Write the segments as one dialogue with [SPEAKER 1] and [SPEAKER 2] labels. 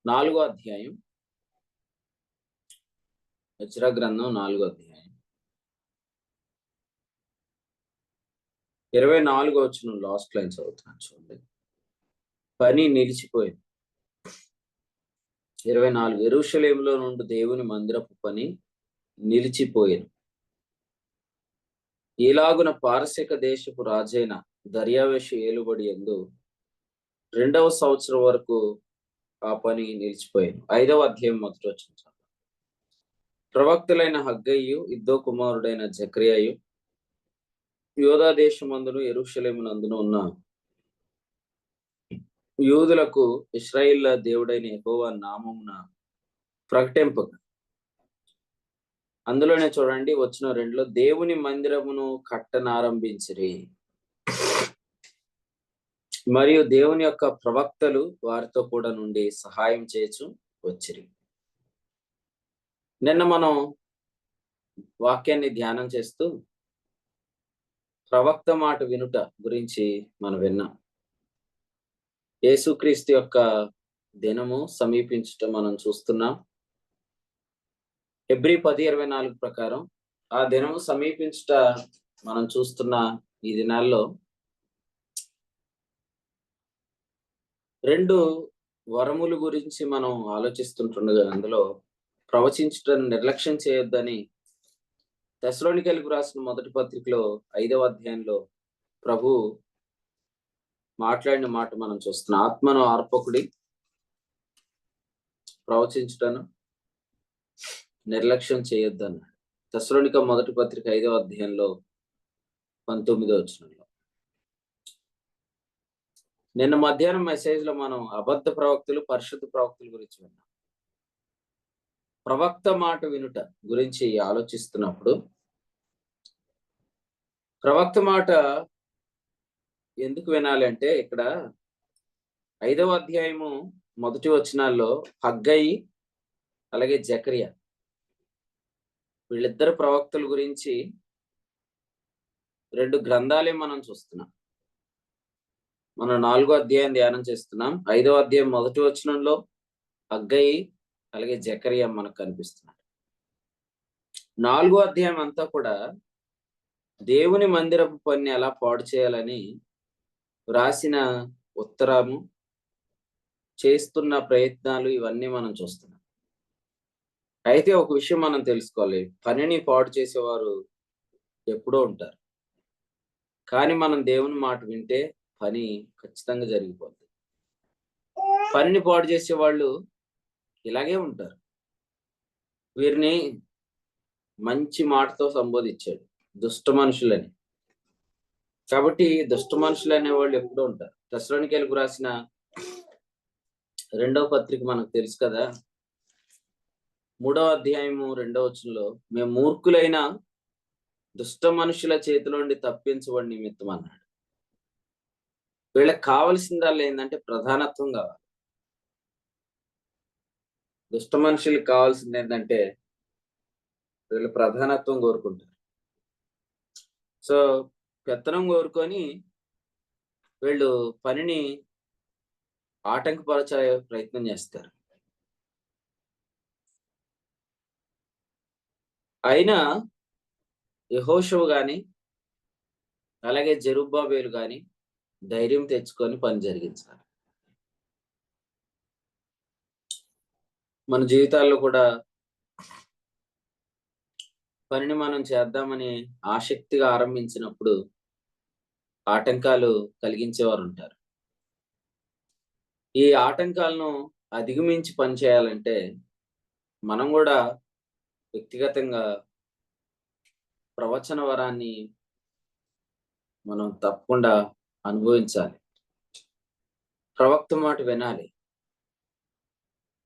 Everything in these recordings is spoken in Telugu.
[SPEAKER 1] 4వ అధ్యాయం, ఎజ్రా గ్రంథం 4వ అధ్యాయం 24వ వచనం లాస్ట్ లైన్ చదువుతున్నాను చూడండి. పని నిలిచిపోయింది. 24 యెరూషలేములో నుండి దేవుని మందిరపు పని నిలిచిపోయింది. ఈలాగున పారసీక దేశపు రాజైన దర్యావేషు ఏలుబడి యందు 2వ సంవత్సరం వరకు ఆ పని నిలిచిపోయింది. 5వ అధ్యాయం మొదటి వచనం. ప్రవక్తులైన హగ్గయ్యు, ఇద్దో కుమారుడైన జకర్యాయు యూదా దేశమందును యెరూషలేమునందును ఉన్న యూదులకు ఇశ్రాయేళ్ల దేవుడైన యెహోవా నామమున ప్రకటింపగా. అందులోనే చూడండి వచ్చిన 2లో దేవుని మందిరమును కట్టనారంభించిరి, మరియు దేవుని యొక్క ప్రవక్తలు వారితో కూడా నుండి సహాయం చేసు వచ్చిరి. నిన్న మనం వాక్యాన్ని ధ్యానం చేస్తూ ప్రవక్త మాట వినుట గురించి మనం విన్నాం. యేసుక్రీస్తు యొక్క దినము సమీపించుట మనం చూస్తున్నాం. హెబ్రీ 10:24 ప్రకారం ఆ దినము సమీపించుట మనం చూస్తున్న ఈ దినాల్లో 2 వరముల గురించి మనం ఆలోచిస్తుంటుండగా అందులో ప్రవచించటం నిర్లక్ష్యం చేయొద్దని తెస్సలోనికీయులకు రాసిన మొదటి పత్రికలో 5వ అధ్యాయంలో ప్రభు మాట్లాడిన మాట మనం చూస్తున్నాం. ఆత్మను ఆర్పకుడి, ప్రవచించటను నిర్లక్ష్యం చేయొద్దన్నాడు. తెస్సలోనిక మొదటి పత్రిక 5వ అధ్యాయంలో 19వ వచనంలో. నిన్న మధ్యాహ్నం మెసేజ్ లో మనం అబద్ధ ప్రవక్తలు, పరిశుద్ధ ప్రవక్తల గురించి విన్నాం. ప్రవక్త మాట వినుట గురించి ఆలోచిస్తున్నప్పుడు ప్రవక్త మాట ఎందుకు వినాలి అంటే, ఇక్కడ 5వ అధ్యాయము మొదటి వచనాల్లో హగ్గయి అలాగే జకర్యా వీళ్ళిద్దరు ప్రవక్తల గురించి 2 గ్రంథాలే మనం చూస్తున్నాం. మనం 4వ అధ్యాయం ధ్యానం చేస్తున్నాం. 5వ అధ్యాయం మొదటి వచనంలో హగ్గయి అలాగే జకర్యా మనకు కనిపిస్తున్నాడు. 4వ అధ్యాయం అంతా కూడా దేవుని మందిరపు పని ఎలా పాడు చేయాలని రాసిన ఉత్తరము, చేస్తున్న ప్రయత్నాలు ఇవన్నీ మనం చూస్తున్నాం. అయితే ఒక విషయం మనం తెలుసుకోవాలి, పనిని పాడు చేసేవారు ఎప్పుడో ఉంటారు. కానీ మనం దేవుని మాట వింటే పని ఖచ్చితంగా జరిగిపోతుంది. పనిని పాడు చేసే వాళ్ళు ఇలాగే ఉంటారు. వీరిని మంచి మాటతో సంబోధించాడు, దుష్ట మనుషులని. కాబట్టి దుష్ట మనుషులు అనే వాళ్ళు ఎప్పుడూ ఉంటారు. తెస్సలోనికీయులకు రాసిన 2వ పత్రిక మనకు తెలుసు కదా, 3వ అధ్యాయము 2వ వచనంలో మేము మూర్ఖులైన దుష్ట మనుషుల చేతిలో నుండి తప్పించబడి నిమిత్తం అన్నాడు. వీళ్ళకి కావాల్సిందల్లా ఏంటంటే ప్రధానత్వం కావాలి. దుష్ట మనుషులకు కావాల్సింది ఏంటంటే వీళ్ళు ప్రధానత్వం కోరుకుంటారు. సో పెత్తనం కోరుకొని వీళ్ళు పనిని ఆటంకపరచే ప్రయత్నం చేస్తారు. అయినా యెహోషువ గాని అలాగే జెరుబ్బాబెలు గాని ధైర్యం తెచ్చుకొని పని జరిగించాలి. మన జీవితాల్లో కూడా పనిని మనం చేద్దామని ఆసక్తిగా ఆరంభించినప్పుడు ఆటంకాలు కలిగించేవారు ఉంటారు. ఈ ఆటంకాలను అధిగమించి పని చేయాలంటే మనం కూడా వ్యక్తిగతంగా ప్రవచన వరాన్ని మనం తప్పకుండా అనుభవించాలి. ప్రవక్త మాట వినాలి.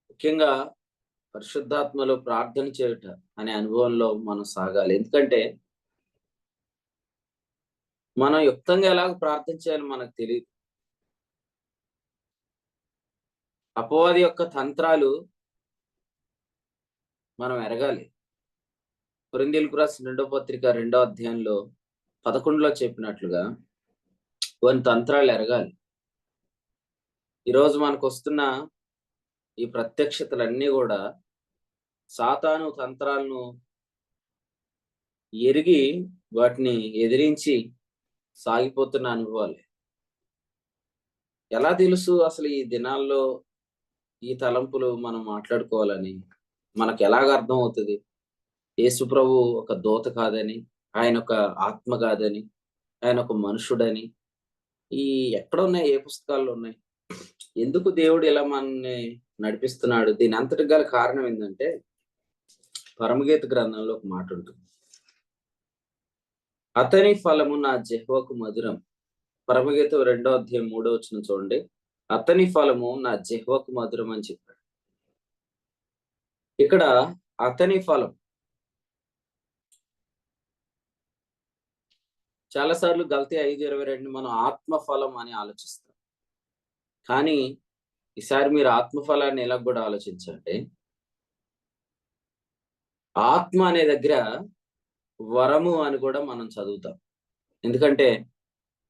[SPEAKER 1] ముఖ్యంగా పరిశుద్ధాత్మలో ప్రార్థన చేయుట అనే అనుభవంలో మనం సాగాలి. ఎందుకంటే మనం యుక్తంగా ఎలాగ ప్రార్థన చేయాలో మనకు తెలియదు. అపవాది యొక్క తంత్రాలు మనం ఎరగాలి. కొరింథీయులకు రాసిన 2వ పత్రిక 2వ అధ్యాయంలో 11లో చెప్పినట్లుగా కొన్ని తంత్రాలు ఎరగాలి. ఈరోజు మనకు వస్తున్న ఈ ప్రత్యక్షతలన్నీ కూడా సాతాను తంత్రాలను ఎరిగి వాటిని ఎదిరించి సాగిపోతున్న అనుభవాలే. ఎలా తెలుసు అసలు ఈ దినాల్లో ఈ తలంపులు మనం మాట్లాడుకోవాలని? మనకు ఎలాగ అర్థం అవుతుంది? యేసు ప్రభు ఒక దూత కాదని, ఆయన ఒక ఆత్మ కాదని, ఆయన ఒక మనుషుడని ఈ ఎక్కడున్నాయి? ఏ పుస్తకాల్లో ఉన్నాయి? ఎందుకు దేవుడు ఇలా మనల్ని నడిపిస్తున్నాడు? దీని అంతటికి గల కారణం ఏంటంటే పరమగీత గ్రంథంలో ఒక మాట ఉంటుంది. అతని ఫలము నా జిహ్వకు మధురం. పరమగీతం 2వ అధ్యాయం 3వ వచనం చూడండి. అతని ఫలము నా జిహ్వకు మధురం అని చెప్పాడు. ఇక్కడ అతని ఫలం చాలా సార్లు గల్తీ 5:22 మనం ఆత్మ ఫలం అని ఆలోచిస్తాం. కానీ ఈసారి మీరు ఆత్మ ఫలాన్ని ఎలా కూడా ఆలోచించండి. ఆత్మ అనే దగ్గర వరము అని కూడా మనం చదువుతాం. ఎందుకంటే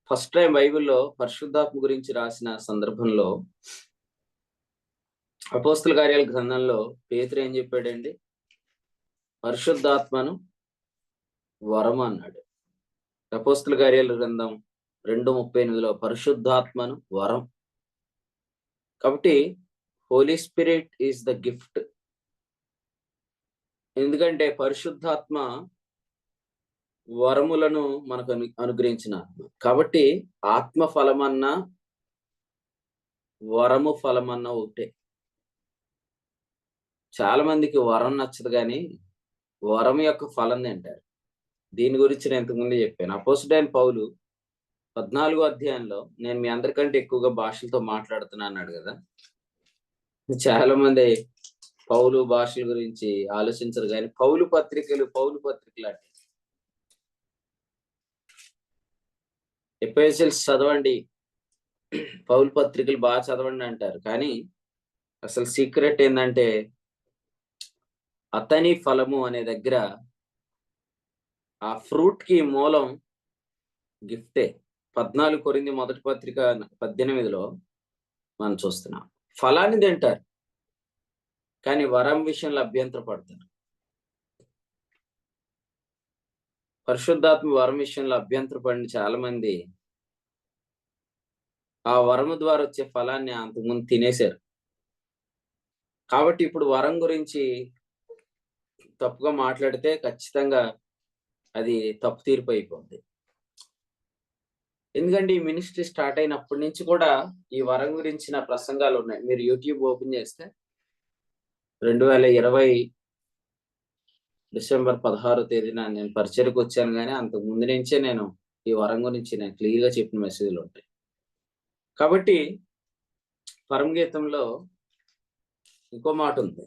[SPEAKER 1] ఫస్ట్ టైం బైబిల్లో పరిశుద్ధాత్మ గురించి రాసిన సందర్భంలో అపోస్తల కార్యాల గ్రంథంలో పేతురు ఏం చెప్పాడండి? పరిశుద్ధాత్మను వరము అన్నాడు. అపోస్తల కార్యాల గ్రంథం 2:38లో పరిశుద్ధాత్మను వరం. కాబట్టి holy spirit is the gift. ఎందుకంటే పరిశుద్ధాత్మ వరములను మనకు అనుగ్రహించిన ఆత్మ. కాబట్టి ఆత్మ ఫలమన్నా వరము ఫలమన్నా ఒకటే. చాలా మందికి వరం నచ్చదు కానీ వరం యొక్క ఫలం తింటారు. దీని గురించి నేను ఇంతకుముందే చెప్పాను. అపోస్తలుడైన పౌలు 14వ అధ్యాయంలో నేను మీ అందరికంటే ఎక్కువగా భాషలతో మాట్లాడుతున్నా అన్నాడు కదా. చాలా మంది పౌలు భాషల గురించి ఆలోచించరు కానీ పౌలు పత్రికలు అంటే ఎపిసోడ్స్ చదవండి, పౌలు పత్రికలు బాగా చదవండి అంటారు. కానీ అసలు సీక్రెట్ ఏంటంటే అతని ఫలము అనే దగ్గర ఆ ఫ్రూట్ కి మూలం గిఫ్టే. 14 కొరింథీ మొదటి పత్రిక 18లో మనం చూస్తున్నాం. ఫలాన్ని తింటారు కానీ వరం విషయంలో అభ్యంతర పడతారు. పరిశుద్ధాత్మ వరం విషయంలో అభ్యంతర పడిన చాలా మంది ఆ వరము ద్వారా వచ్చే ఫలాన్ని అంతకుముందు తినేశారు. కాబట్టి ఇప్పుడు వరం గురించి తప్పుగా మాట్లాడితే ఖచ్చితంగా అది తప్పు తీర్పు అయిపోద్ది. ఎందుకంటే ఈ మినిస్ట్రీ స్టార్ట్ అయినప్పటి నుంచి కూడా ఈ వరం గురించిన ప్రసంగాలు ఉన్నాయి. మీరు యూట్యూబ్ ఓపెన్ చేస్తే 2020 డిసెంబర్ 16వ తేదీన నేను పరిచర్యకు వచ్చాను కానీ అంతకు ముందు నుంచే నేను ఈ వరం గురించి నేను క్లియర్ గా చెప్పిన మెసేజ్లు ఉంటాయి. కాబట్టి పరమగీతంలో ఇంకో మాట ఉంది,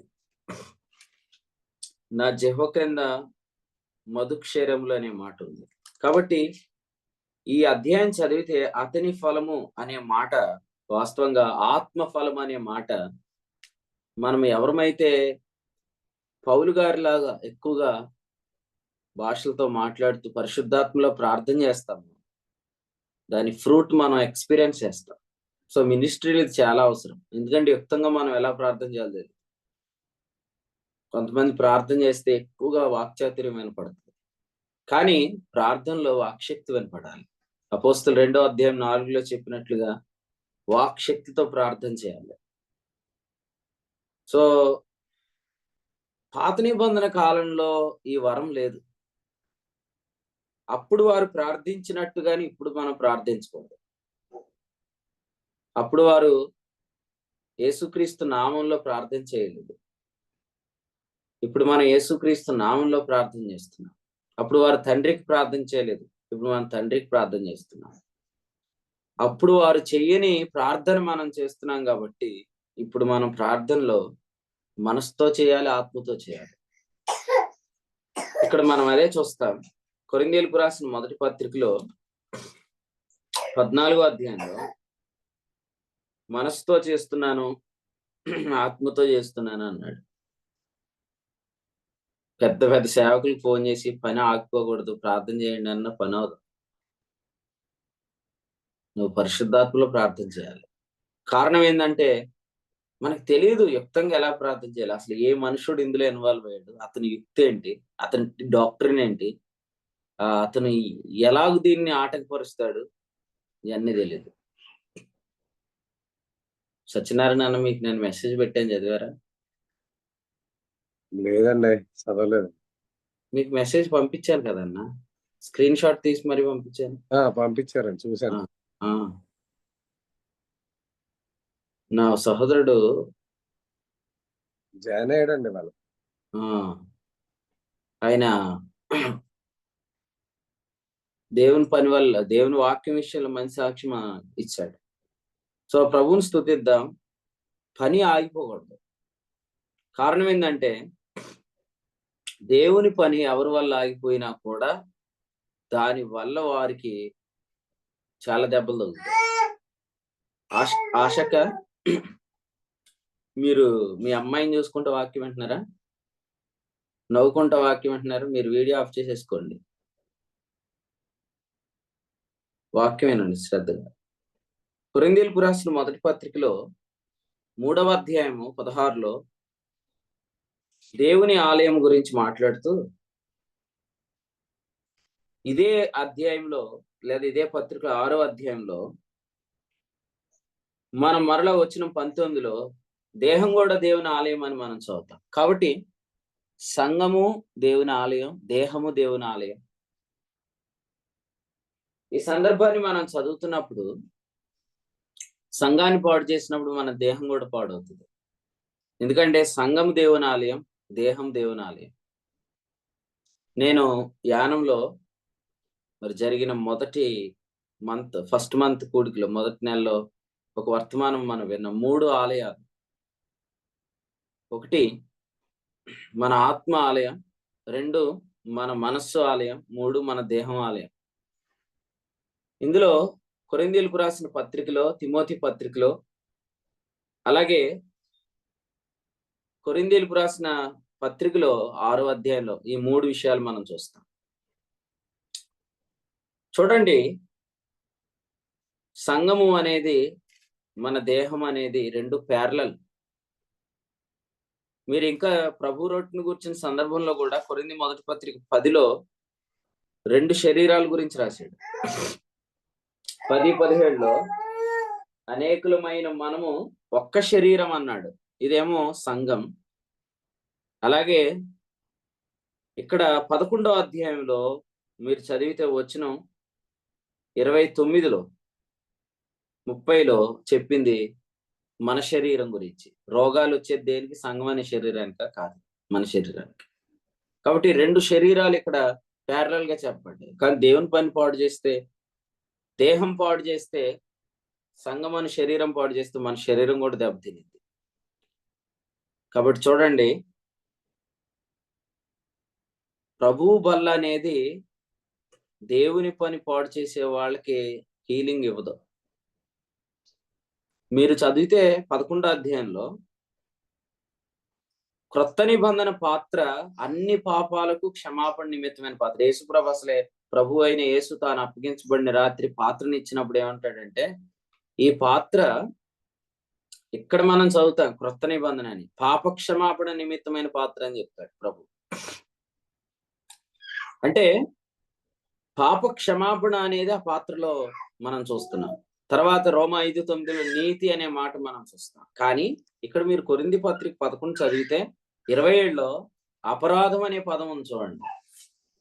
[SPEAKER 1] నా జిహ్వ క్రింద మధుక్షరములు అనే మాట ఉంది. కాబట్టి ఈ అధ్యాయం చదివితే అతని ఫలము అనే మాట వాస్తవంగా ఆత్మ ఫలం అనే మాట మనం ఎవరమైతే పౌలు గారిలాగా ఎక్కువగా భాషలతో మాట్లాడుతూ పరిశుద్ధాత్మలో ప్రార్థన చేస్తాము, దాని ఫ్రూట్ మనం ఎక్స్పీరియన్స్ చేస్తాం. సో మినిస్ట్రీలు ఇది చాలా అవసరం. ఎందుకంటే యుక్తంగా మనం ఎలా ప్రార్థన చేయాలి. కొంతమంది ప్రార్థన చేస్తే ఎక్కువగా వాక్చాతుర్యం వినపడుతుంది, కానీ ప్రార్థనలో వాక్శక్తి వినపడాలి. అపోస్తలుల 2వ అధ్యాయం 4లో చెప్పినట్లుగా వాక్శక్తితో ప్రార్థన చేయాలి. సో పాత నిబంధన కాలంలో ఈ వరం లేదు. అప్పుడు వారు ప్రార్థించినట్టుగాని ఇప్పుడు మనం ప్రార్థించకూడదు. అప్పుడు వారు యేసుక్రీస్తు నామంలో ప్రార్థన చేయలేదు. ఇప్పుడు మనం యేసుక్రీస్తు నామంలో ప్రార్థన చేస్తున్నాం. అప్పుడు వారు తండ్రికి ప్రార్థన చేయలేదు, ఇప్పుడు మనం తండ్రికి ప్రార్థన చేస్తున్నాం. అప్పుడు వారు చెయ్యని ప్రార్థన మనం చేస్తున్నాం కాబట్టి ఇప్పుడు మనం ప్రార్థనలో మనసుతో చేయాలి, ఆత్మతో చేయాలి. ఇక్కడ మనం అదే చూస్తాం. కొరింథీయులకు రాసిన మొదటి పత్రికలో 14వ అధ్యాయంలో మనసుతో చేస్తున్నాను, ఆత్మతో చేస్తున్నాను అన్నాడు. పెద్ద పెద్ద సేవకులకు ఫోన్ చేసి పని ఆగిపోకూడదు, ప్రార్థన చేయండి అన్న పని అవదు. నువ్వు పరిశుద్ధాత్మలో ప్రార్థన చేయాలి. కారణం ఏంటంటే మనకు తెలియదు యుక్తంగా ఎలా ప్రార్థన చేయాలి. అసలు ఏ మనుషుడు ఇందులో ఇన్వాల్వ్ అయ్యాడు, అతని యుక్తి ఏంటి, అతని డాక్ట్రిన్ ఏంటి, అతను ఎలాగ దీన్ని ఆటంకపరుస్తాడు, ఇవన్నీ తెలియదు. సత్యనారాయణ అన్న మీకు నేను మెసేజ్ పెట్టాను, చదివారా?
[SPEAKER 2] లేదండి, చదవలేదు.
[SPEAKER 1] మీకు మెసేజ్ పంపించాను కదన్నా, స్క్రీన్ షాట్ తీసి మరి పంపించాను.
[SPEAKER 2] పంపించారండి, చూశాను.
[SPEAKER 1] నా సహోదరుడు
[SPEAKER 2] జాయిన్ అయ్యాడండి వాళ్ళు.
[SPEAKER 1] ఆయన దేవుని పని వల్ల, దేవుని వాక్యం విషయంలో మంచి సాక్ష్యం ఇచ్చాడు. సో ప్రభువుని స్తుతిద్దాం. పని ఆగిపోకూడదు. కారణం ఏంటంటే దేవుని పని ఎవరి వల్ల ఆగిపోయినా కూడా దాని వల్ల వారికి చాలా దెబ్బలు తగులుతాయి. ఆశక మీరు మీ అమ్మాయిని చూసుకుంటూ వాక్యం వింటున్నారా? నవ్వుకుంటూ వాక్యం వింటున్నారు? మీరు వీడియో ఆఫ్ చేసేసుకోండి, వాక్యం వినండి శ్రద్ధగా. కొరింథీయులకు రాసిన మొదటి పత్రికలో 3వ అధ్యాయము 16లో దేవుని ఆలయం గురించి మాట్లాడుతూ, ఇదే అధ్యాయంలో లేదా ఇదే పత్రికలో 6వ అధ్యాయంలో మనం మరలా వచ్చిన 19లో దేహం కూడా దేవుని ఆలయం అని మనం చదువుతాం. కాబట్టి సంఘము దేవుని ఆలయం, దేహము దేవుని ఆలయం. ఈ సందర్భాన్ని మనం చదువుతున్నప్పుడు సంఘాన్ని పాడు చేసినప్పుడు మన దేహం కూడా పాడవుతుంది. ఎందుకంటే సంఘం దేవుని ఆలయం, దేహం దేవుని ఆలయం. నేను యానంలో మరి జరిగిన ఫస్ట్ మంత్ కూడికలో, మొదటి నెలలో ఒక వర్తమానం మనం విన్నాం. 3 ఆలయాలు. 1 మన ఆత్మ ఆలయం, 2 మన మనస్సు ఆలయం, 3 మన దేహం ఆలయం. ఇందులో కొరింథీయులకు రాసిన పత్రికలో, తిమోతి పత్రికలో, అలాగే కొరింథీయులకు రాసిన పత్రికలో 6వ అధ్యాయంలో ఈ 3 విషయాలు మనం చూస్తాం. చూడండి, సంఘము అనేది, మన దేహం అనేది 2 ప్యారలల్. మీరు ఇంకా ప్రభు రొట్టెను గురించిన సందర్భంలో కూడా కొరింథీ మొదటి పత్రిక 10లో 2 శరీరాల గురించి రాశాడు. 10:17లో అనేకులమైన మనము ఒక్క శరీరం అన్నాడు. ఇదేమో సంఘం. అలాగే ఇక్కడ 11వ అధ్యాయంలో మీరు చదివితే వచనం 29లో 30లో చెప్పింది మన శరీరం గురించి. రోగాలు వచ్చేది దేనికి? సంఘం అనే శరీరానిక? కాదు, మన శరీరానికి. కాబట్టి 2 శరీరాలు ఇక్కడ ప్యారలల్ గా చెప్పండి. కానీ దేవుని పని పాడు చేస్తే, దేహం పాడు చేస్తే, సంఘం అనే శరీరం పాడు చేస్తే మన శరీరం కూడా దెబ్బతినింది. కాబట్టి చూడండి, ప్రభువు బల్ల అనేది దేవుని పని పాడు చేసే వాళ్ళకి హీలింగ్ ఇవ్వదు. మీరు చదివితే 11వ అధ్యాయంలో క్రొత్త నిబంధన పాత్ర అన్ని పాపాలకు క్షమాపణ నిమిత్తమైన పాత్ర. యేసుప్రభు అసలే ప్రభు అయిన యేసు తాను అప్పగించబడిన రాత్రి పాత్రని ఇచ్చినప్పుడు ఏమంటాడంటే, ఈ పాత్ర ఇక్కడ మనం చదువుతాం క్రొత్త నిబంధన అని, పాప క్షమాపణ నిమిత్తమైన పాత్ర అని చెప్తాడు ప్రభు. అంటే పాప క్షమాపణ అనేది ఆ పాత్రలో మనం చూస్తున్నాం. తర్వాత రోమా 5:9లో నీతి అనే మాట మనం చూస్తాం. కానీ ఇక్కడ మీరు కొరింథీ పత్రిక 11 చదివితే 27లో అపరాధం అనే పదం ఉంది చూడండి.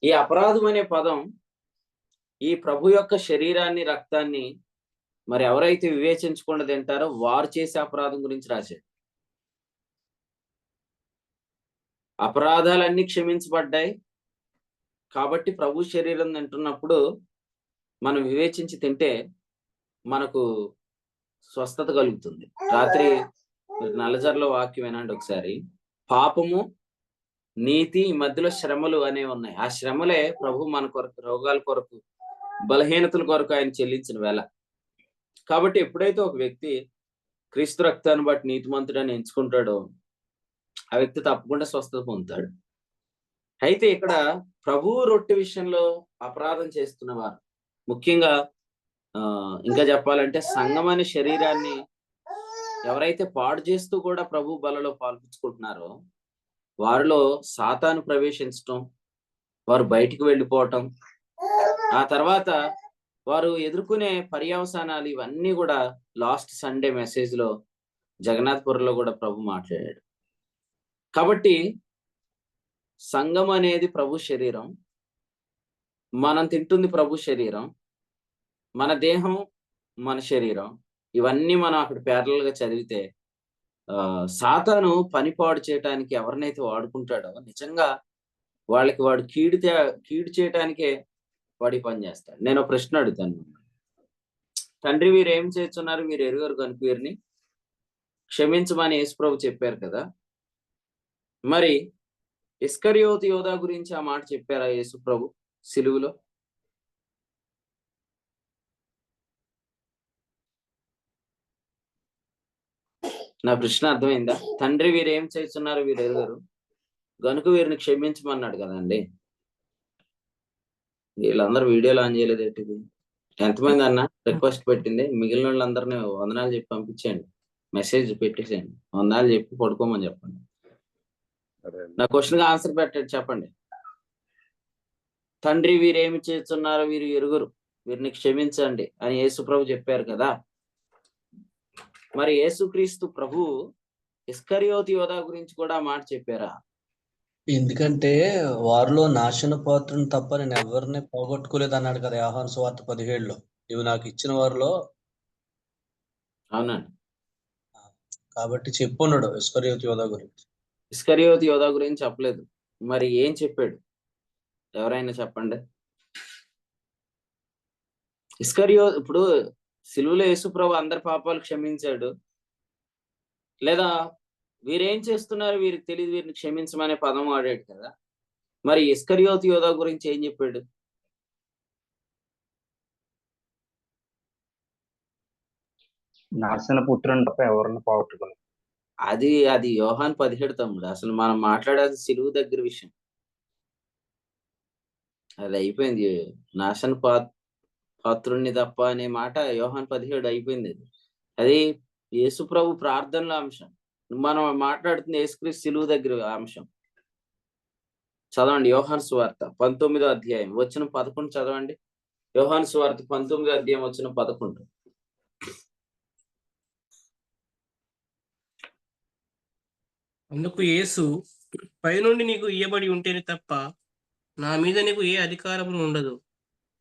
[SPEAKER 1] ఈ అపరాధం అనే పదం ఈ ప్రభు యొక్క శరీరాన్ని, రక్తాన్ని మరి ఎవరైతే వివేచించకుండా తింటారో వారు చేసే అపరాధం గురించి రాశాడు. అపరాధాలన్నీ క్షమించబడ్డాయి కాబట్టి ప్రభు శరీరం తింటున్నప్పుడు మనం వివేచించి తింటే మనకు స్వస్థత కలుగుతుంది. రాత్రి నల్లజర్లో వాక్యం వినండి ఒకసారి. పాపము, నీతి మధ్యలో శ్రమలు అనేవి ఉన్నాయి. ఆ శ్రమలే ప్రభు మన కొరకు, రోగాల కొరకు, బలహీనతల కొరకు ఆయన చెల్లించిన వేళ. కాబట్టి ఎప్పుడైతే ఒక వ్యక్తి క్రీస్తు రక్తాన్ని బట్టి నీతిమంతుడని ఎంచుకుంటాడో ఆ వ్యక్తి తప్పకుండా స్వస్థత పొందుతాడు. అయితే ఇక్కడ ప్రభువు రొట్టె విషయంలో అపరాధం చేస్తున్నవారు, ముఖ్యంగా ఇంకా చెప్పాలంటే సంఘం అనే శరీరాన్ని ఎవరైతే పాడు చేస్తూ కూడా ప్రభు బలలో పాల్పించుకుంటున్నారో వారిలో సాతాను ప్రవేశించటం, వారు బయటికి వెళ్ళిపోవటం, ఆ తర్వాత వారు ఎదుర్కొనే పర్యవసానాలు ఇవన్నీ కూడా లాస్ట్ సండే మెసేజ్ లో జగన్నాథపురంలో కూడా ప్రభు మాట్లాడాడు. కాబట్టి సంఘం అనేది ప్రభు శరీరం, మనం తింటుంది ప్రభు శరీరం, మన దేహం మన శరీరం, ఇవన్నీ మనం అక్కడ ప్యారలల్ గా చదివితే సాతాను పనిపాడు చేయటానికి ఎవరినైతే వాడుకుంటాడో నిజంగా వాళ్ళకి వాడు కీడు చేయటానికే వాడి పని చేస్తాడు. నేను ఒక ప్రశ్న అడుగుతాను, తండ్రి వీరు ఏం చేస్తున్నారు, మీరు ఎరుగరు కనుక వీరిని క్షమించమని యేసుప్రభు చెప్పారు కదా, మరి ఇస్కరియోతు యోధా గురించి ఆ మాట చెప్పారా యేసుప్రభు సిలువలో? నా ప్రశ్న అర్థమైందా? తండ్రి వీరు ఏం చేస్తున్నారు, వీరు ఎరుగరు గనుక వీరిని క్షమించమన్నాడు కదండి. వీళ్ళందరూ వీడియోలు ఆన్ చేయలేదు ఏంటిది? ఎంతమంది అన్న రిక్వెస్ట్ పెట్టింది? మిగిలిన వాళ్ళందరినీ వందనాలు చెప్పి పంపించండి, మెసేజ్ పెట్టేసేయండి, వందనాలు చెప్పి పడుకోమని చెప్పండి. నా క్వశ్చన్ ఆన్సర్ పెట్టండి, చెప్పండి. తండ్రి వీరేమి చేస్తున్నారు, వీరు ఎరుగురు, వీరిని క్షమించండి అని యేసుప్రభు చెప్పారు కదా. మరి యేసుక్రీస్తు ప్రభు ఇస్కరియోతు యోధా గురించి కూడా మాట చెప్పారా?
[SPEAKER 3] ఎందుకంటే వారిలో నాశన పాత్రను తప్ప నేను ఎవరిని పోగొట్టుకోలేదు అన్నాడు కదా యోహాను సువార్త 17లో. ఇవి నాకు ఇచ్చిన వారిలో.
[SPEAKER 1] అవునండి.
[SPEAKER 3] కాబట్టి చెప్పున్నాడు ఇస్కరియోతు యోధా గురించి.
[SPEAKER 1] ఇస్కరియోతు యోధా గురించి చెప్పలేదు, మరి ఏం చెప్పాడు? ఎవరైనా చెప్పండి. ఇప్పుడు సిలువలో యేసుప్రభు అందరి పాపాలు క్షమించాడు, లేదా వీరేం చేస్తున్నారు వీరికి తెలియదు వీరిని క్షమించమనే పదం వాడాడు కదా. మరి ఇస్కరియోతు యోధా గురించి ఏం చెప్పాడు?
[SPEAKER 4] నాశన పుత్రుని తప్ప ఎవరిని పోగొట్టుకుని.
[SPEAKER 1] అది యోహాను 17 తమ్ముడు. అసలు మనం మాట్లాడాల్సిన సిలువు దగ్గర విషయం అది అయిపోయింది. నాశన పాత్రుణ్ణి తప్ప అనే మాట యోహాను 17 అయిపోయింది. అది యేసుప్రభు ప్రార్థనలో అంశం. మనం మాట్లాడుతున్న యేసుక్రీస్తు సిలువు దగ్గర అంశం. చదవండి యోహాను సువార్త 19వ అధ్యాయం వచనం 11 చదవండి. యోహాను సువార్త 19వ అధ్యాయం వచనం 11.
[SPEAKER 5] అందుకు యేసు, పైనుండి నీకు ఇయ్యబడి ఉంటేనే తప్ప నా మీద నీకు ఏ అధికారము ఉండదు,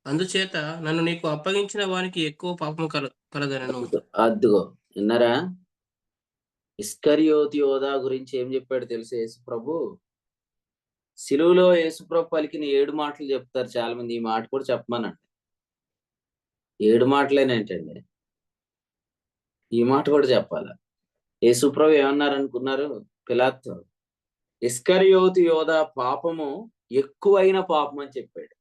[SPEAKER 5] అందుచేత నన్ను నీకు అప్పగించిన వానికి ఎక్కువ పాపము కలదనను.
[SPEAKER 1] అద్దుగో విన్నారా? ఇస్కరియోతు యోధా గురించి ఏం చెప్పాడు తెలుసు యేసు ప్రభు? సిలువలో యేసు ప్రభు పలికిన 7 మాటలు చెప్తారు చాలా మంది. ఈ మాట కూడా చెప్పమనండి. 7 మాటలేనేంటండి, ఈ మాట కూడా చెప్పాలా? యేసు ప్రభు ఏమన్నారు అనుకున్నారు? పిలాతు, ఇస్కరియోతు యోధా పాపము ఎక్కువైన పాపం అని చెప్పాడు.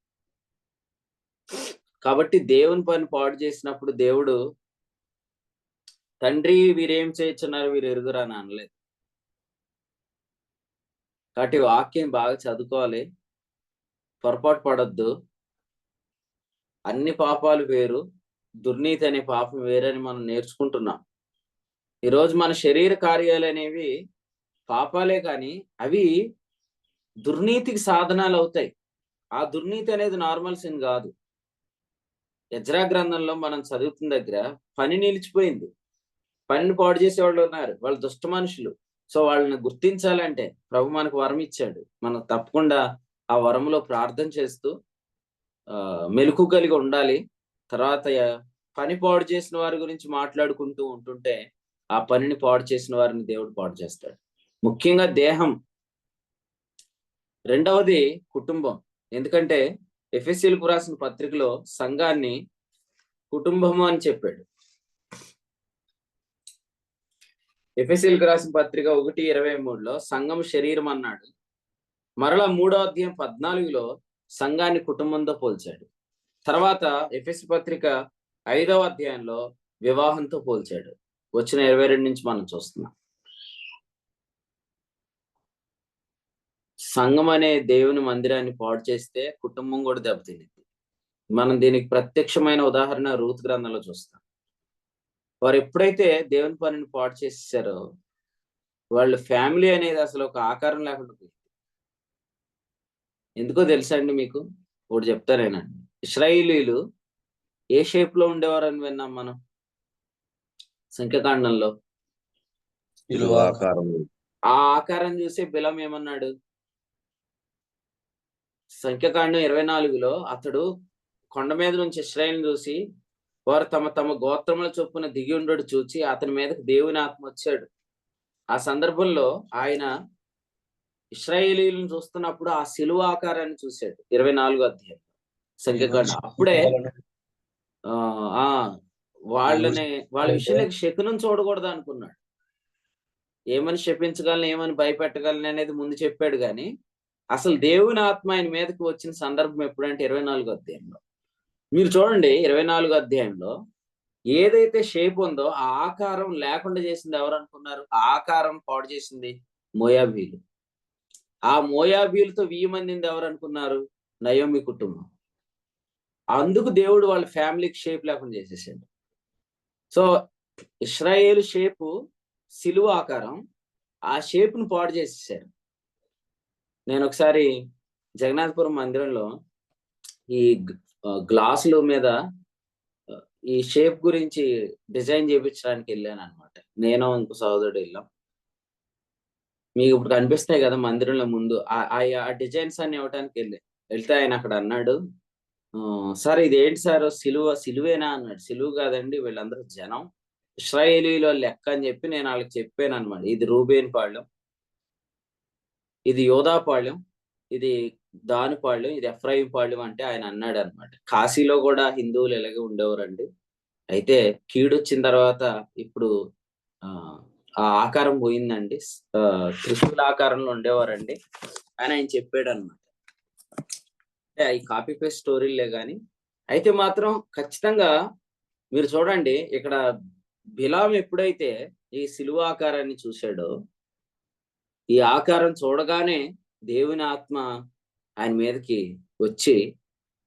[SPEAKER 1] కాబట్టి దేవుని పని పాడు చేసినప్పుడు దేవుడు తండ్రి వీరేం చేస్తున్నారు వీరు ఎరుగురా అని అనలేదు. కాబట్టి వాక్యం బాగా చదువుకోవాలి, పొరపాటు పడొద్దు. అన్ని పాపాలు వేరు, దుర్నీతి అనే పాపం వేరని మనం నేర్చుకుంటున్నాం. ఈరోజు మన శరీర కార్యాలు అనేవి పాపాలే, కానీ అవి దుర్నీతికి సాధనాలు అవుతాయి. ఆ దుర్నీతి అనేది నార్మల్ సిన్ కాదు. యెజ్రా గ్రంథంలో మనం చదువుతున్న దగ్గర పని నిలిచిపోయింది. పనిని పాడు చేసేవాళ్ళు ఉన్నారు, వాళ్ళు దుష్ట మనుషులు. సో వాళ్ళని గుర్తించాలంటే ప్రభు మనకు వరం ఇచ్చాడు. మనం తప్పకుండా ఆ వరంలో ప్రార్థన చేస్తూ మెలకు కలిగి ఉండాలి. తర్వాత పని పాడు చేసిన వారి గురించి మాట్లాడుకుంటూ ఉంటుంటే ఆ పనిని పాడు చేసిన వారిని దేవుడు పాడు చేస్తాడు. ముఖ్యంగా దేహం. రెండవది కుటుంబం. ఎందుకంటే ఎఫెసీయులకు రాసిన పత్రికలో సంఘాన్ని కుటుంబము అని చెప్పాడు. ఎఫెసీయులకు రాసిన పత్రిక 1:23లో సంఘం శరీరం అన్నాడు. మరలా 3వ అధ్యాయం 14లో సంఘాన్ని కుటుంబంతో పోల్చాడు. తర్వాత ఎఫెసీ పత్రిక 5వ అధ్యాయంలో వివాహంతో పోల్చాడు. వచ్చిన 22 నుంచి మనం చూస్తున్నాం. సంఘం అనే దేవుని మందిరాన్ని పాడు చేస్తే కుటుంబం కూడా దెబ్బతింది. మనం దీనికి ప్రత్యక్షమైన ఉదాహరణ రూతు గ్రంథంలో చూస్తాం. వారు ఎప్పుడైతే దేవుని పనిని పాడు చేసేసారో వాళ్ళ ఫ్యామిలీ అనేది అసలు ఒక ఆకారం లేకుండా పోయింది. ఎందుకో తెలుసా అండి మీకు? ఒకటి చెప్తానేనండి. ఇశ్రాయేలీలు ఏ షేప్ లో ఉండేవారని విన్నాం మనం సంఖ్యాకాండంలో.
[SPEAKER 3] శిలువాకారం.
[SPEAKER 1] ఆ ఆకారం చూసి బిలాం ఏమన్నాడు? సంఖ్యాకాండం 24లో అతడు కొండ మీద నుంచి ఇశ్రాయేలును చూసి వారు తమ తమ గోత్రముల చొప్పున దిగి ఉండడు చూచి అతని మీదకి దేవుని ఆత్మ వచ్చాడు. ఆ సందర్భంలో ఆయన ఇశ్రాయేలీలను చూస్తున్నప్పుడు ఆ శిలువ ఆకారాన్ని చూశాడు. 24వ అధ్యాయం సంఖ్యాకాండం. అప్పుడే ఆ వాళ్ళ విషయంలో శకునం చూడకూడదు అనుకున్నాడు. ఏమని శపించగలను, ఏమని భయపెట్టగలను అనేది ముందు చెప్పాడు గాని అసలు దేవుని ఆత్మ ఆయన మీదకి వచ్చిన సందర్భం ఎప్పుడంటే 24వ అధ్యాయంలో. మీరు చూడండి 24వ అధ్యాయంలో ఏదైతే షేప్ ఉందో ఆ ఆకారం లేకుండా చేసింది ఎవరు అనుకున్నారు? ఆ ఆకారం పాడు చేసింది మోయాబీలు. ఆ మోయాబీలతో 1000 మందింది ఎవరు అనుకున్నారు? నయోమి కుటుంబం. అందుకు దేవుడు వాళ్ళ ఫ్యామిలీకి షేప్ లేకుండా చేసేసాడు. సో ఇశ్రాయేలు షేపు సిలువ ఆకారం, ఆ షేప్ ను పాడు చేసేసాడు. నేను ఒకసారి జగన్నాథపురం మందిరంలో ఈ గ్లాసుల మీద ఈ షేప్ గురించి డిజైన్ చేయించడానికి వెళ్ళాను అనమాట. నేను ఇంకో సహోదరుడు వెళ్ళాం. మీకు ఇప్పుడు కనిపిస్తాయి కదా మందిరంలో ముందు ఆ డిజైన్స్ అన్ని ఇవ్వడానికి వెళ్తే ఆయన అక్కడ అన్నాడు, సార్ ఇది ఏంటి సార్ సిలువేనా అన్నాడు. సిలువ కాదండి, వీళ్ళందరూ జనం, ఇశ్రాయేలీలో లెక్క అని చెప్పి నేను వాళ్ళకి చెప్పాను అనమాట. ఇది రూబేన్ పాళ్యం, ఇది యోధా పాళ్యం, ఇది దాని పాళ్యం, ఇది ఎఫ్రాయిం పాళ్యం అంటే ఆయన అన్నాడు అనమాట. కాశీలో కూడా హిందువులు ఇలాగే ఉండేవారండి. అయితే కీడొచ్చిన తర్వాత ఇప్పుడు ఆ ఆకారం పోయిందండి, త్రిశూల ఆకారంలో ఉండేవారండి అని ఆయన చెప్పాడు అనమాట. అంటే ఈ కాపీ పేస్ట్ స్టోరీలే కానీ అయితే మాత్రం ఖచ్చితంగా మీరు చూడండి, ఇక్కడ బిలాం ఎప్పుడైతే ఈ సిలువ ఆకారాన్ని చూశాడో, ఈ ఆకారం చూడగానే దేవుని ఆత్మ ఆయన మీదకి వచ్చి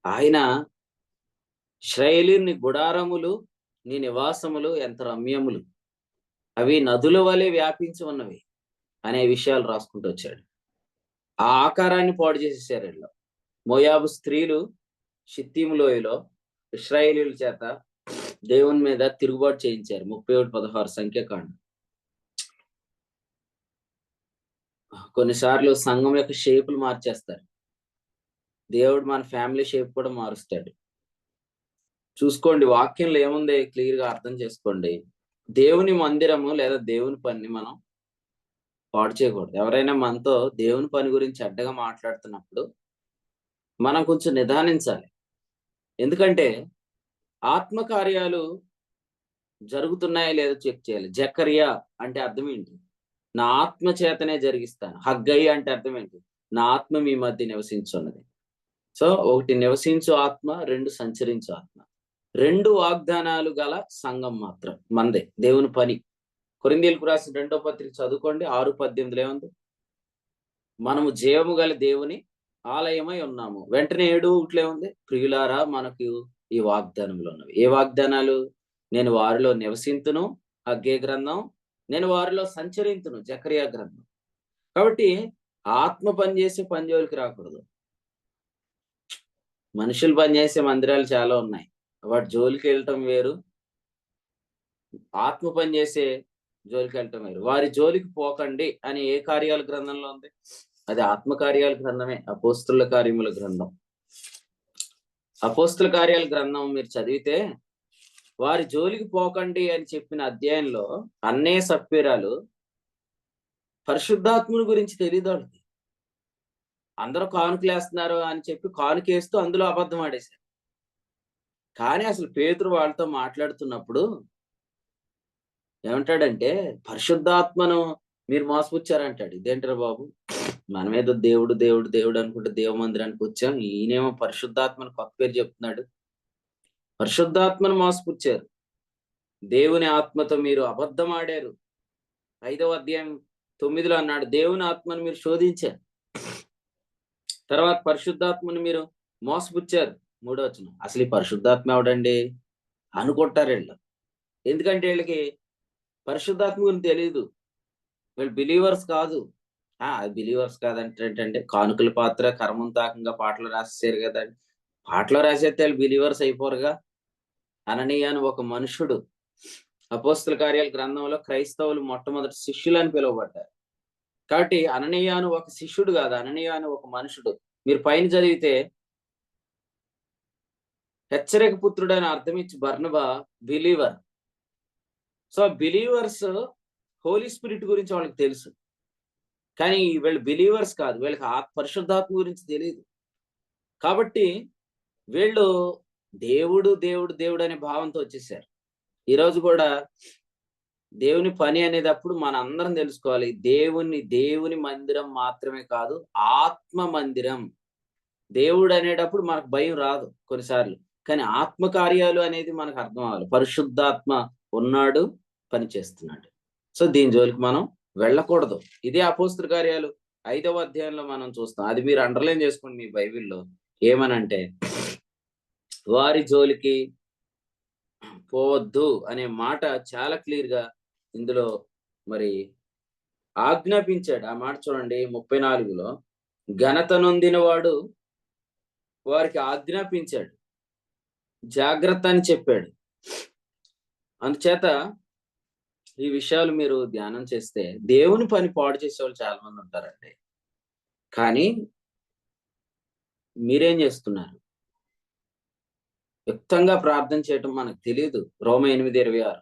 [SPEAKER 1] ఆయన ఇశ్రాయేలీయుని గుడారములు నీ నివాసములు ఎంత రమ్యములు, అవి నదుల వలె వ్యాపించి ఉన్నవి అనే విషయాలు రాసుకుంటూ వచ్చాడు. ఆ ఆకారాన్ని పాడు చేసేసారు వీళ్ళు. మోయాబు స్త్రీలు షిత్తీము లోయలో ఇశ్రాయేలీయుల చేత దేవుని మీద తిరుగుబాటు చేయించారు. 31:16 సంఖ్యాకాండం. కొన్నిసార్లు సంఘం యొక్క షేపులు మార్చేస్తారు. దేవుడు మన ఫ్యామిలీ షేప్ కూడా మారుస్తాడు. చూసుకోండి, వాక్యంలో ఏముంది క్లియర్ గా అర్థం చేసుకోండి. దేవుని మందిరము లేదా దేవుని పని మనం పాడు చేయకూడదు. ఎవరైనా మనతో దేవుని పని గురించి అడ్డగా మాట్లాడుతున్నప్పుడు మనం కొంచెం నిదానించాలి. ఎందుకంటే ఆత్మకార్యాలు జరుగుతున్నాయా లేదో చెక్ చేయాలి. జకర్యా అంటే అర్థం ఏంటి? నా ఆత్మ చేతనే జరిగిస్తాను. హగ్గయి అంటే అర్థం ఏంటి? నా ఆత్మ మీ మధ్య నివసించున్నది. సో ఒకటి నివసించు ఆత్మ, 2 సంచరించు ఆత్మ. 2 వాగ్దానాలు గల సంఘం మాత్రం మందే దేవుని పని. కొరింథీయులకు రాసిన 2వ పత్రిక చదువుకోండి, 6:18 ఏముంది? మనము జీవము గల దేవుని ఆలయమై ఉన్నాము. వెంటనే 7:1 ఉంది? ప్రియులారా మనకు ఈ వాగ్దానములు ఉన్నవి. ఏ వాగ్దానాలు? నేను వారిలో నివసింతును, హగ్గై గ్రంథం, నేను వారిలో సంచరింతును, జకర్యా గ్రంథం. కాబట్టి ఆత్మ పనిచేసే జోలికి రాకూడదు. మనుషులు పనిచేసే మందిరాలు చాలా ఉన్నాయి, వాటి జోలికి వెళ్ళటం వేరు, ఆత్మ పనిచేసే జోలికి వెళ్ళటం వేరు. వారి జోలికి పోకండి అని ఏ కార్యాల గ్రంథంలో ఉంది? అది ఆత్మ కార్యాల గ్రంథమే, అపోస్తుల కార్యముల గ్రంథం. అపోస్తుల కార్యాల గ్రంథం మీరు చదివితే వారి జోలికి పోకండి అని చెప్పిన అధ్యాయంలో అన్నే సప్ఫీరాలు పరిశుద్ధాత్ముని గురించి తెలియదు వాళ్ళకి. అందరూ కానుకలేస్తున్నారు అని చెప్పి కానుకేస్తూ అందులో అబద్ధం ఆడేశారు. కానీ అసలు పేతురు వాళ్ళతో మాట్లాడుతున్నప్పుడు ఏమంటాడంటే, పరిశుద్ధాత్మను మీరు మోసపుచ్చారంటాడు. ఇదేంటారు బాబు, మనమేదో దేవుడు దేవుడు దేవుడు అనుకుంటే దేవ మందిరానికి వచ్చాం, ఈయనేమో పరిశుద్ధాత్మను కొత్త పేరు చెప్తున్నాడు. పరిశుద్ధాత్మను మోసపుచ్చారు, దేవుని ఆత్మతో మీరు అబద్ధం ఆడారు. 5వ అధ్యాయం 9లో అన్నాడు, దేవుని ఆత్మను మీరు శోధించారు. తర్వాత పరిశుద్ధాత్మను మీరు మోసపుచ్చారు. 3వ వచనం. అసలు ఈ పరిశుద్ధాత్మ ఎవడండి అనుకుంటారు వీళ్ళు. ఎందుకంటే వీళ్ళకి పరిశుద్ధాత్మ గురించి తెలియదు, వీళ్ళు బిలీవర్స్ కాదు. బిలీవర్స్ కాదంటే ఏంటంటే కానుకల పాత్ర కర్మంతాకంగా పాటలు రాసేసారు కదా. పాటలు రాసేస్తే వాళ్ళు బిలీవర్స్ అయిపోరుగా. అననీయ అని ఒక మనుషుడు అపోస్తల కార్యాల గ్రంథంలో క్రైస్తవులు మొట్టమొదటి శిష్యులు అని పిలువబడ్డారు. కాబట్టి అననీయ అని ఒక శిష్యుడు కాదు, అననీయ అని ఒక మనుషుడు. మీరు పైన చదివితే హెచ్చరిక పుత్రుడని అర్థం ఇచ్చి Barnabas believer. So believers holy spirit గురించి వాళ్ళకి తెలుసు, కానీ వీళ్ళు బిలీవర్స్ కాదు, వీళ్ళకి పరిశుద్ధాత్మ గురించి తెలియదు. కాబట్టి వీళ్ళు దేవుడు దేవుడు దేవుడు అనే భావంతో వచ్చేసారు. ఈరోజు కూడా దేవుని పని అనేటప్పుడు మన అందరం తెలుసుకోవాలి, దేవుని మందిరం మాత్రమే కాదు, ఆత్మ మందిరం. దేవుడు అనేటప్పుడు మనకు భయం రాదు కొన్నిసార్లు, కానీ ఆత్మ కార్యాలు అనేది మనకు అర్థం అవ్వాలి. పరిశుద్ధాత్మ ఉన్నాడు, పని చేస్తున్నాడు. సో దీని జోలికి మనం వెళ్ళకూడదు. ఇదే అపోస్తల కార్యాలు 5వ అధ్యాయంలో మనం చూస్తాం. అది మీరు అండర్లైన్ చేసుకోండి మీ బైబిల్లో. ఏమనంటే వారి జోలికి పోవద్దు అనే మాట చాలా క్లియర్ గా ఇందులో మరి ఆజ్ఞాపించాడు. ఆ మాట చూడండి 34లో, ఘనత నొందిన వాడు వారికి ఆజ్ఞాపించాడు, జాగ్రత్త అని చెప్పాడు. అందుచేత ఈ విషయాలు మీరు ధ్యానం చేస్తే దేవుని పని పాడు చేసేవాళ్ళు చాలా మంది ఉంటారండి. కానీ మీరేం చేస్తున్నారు? యుక్తంగా ప్రార్థన చేయటం మనకు తెలియదు. రోమ 8:26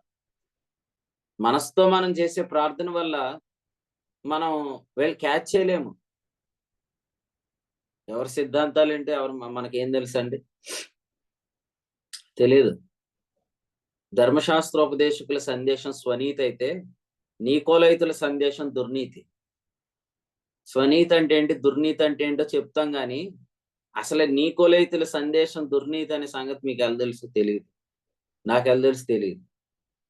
[SPEAKER 1] మనసుతో మనం చేసే ప్రార్థన వల్ల మనం క్యాచ్ చేయలేము. ఎవరి సిద్ధాంతాలు ఏంటి, మనకేం తెలుసు అండి? తెలియదు. ధర్మశాస్త్రోపదేశకుల సందేశం స్వనీతి అయితే నీకోలైతుల సందేశం దుర్నీతి. స్వనీతి అంటే ఏంటి, దుర్నీతి అంటే ఏంటో చెప్తాం, కానీ అసలు నీకోలైతుల సందేశం దుర్నీతి అనే సంగతి మీకు ఎలా తెలుసు? తెలియదు. నాకు ఎలా తెలుసు? తెలియదు.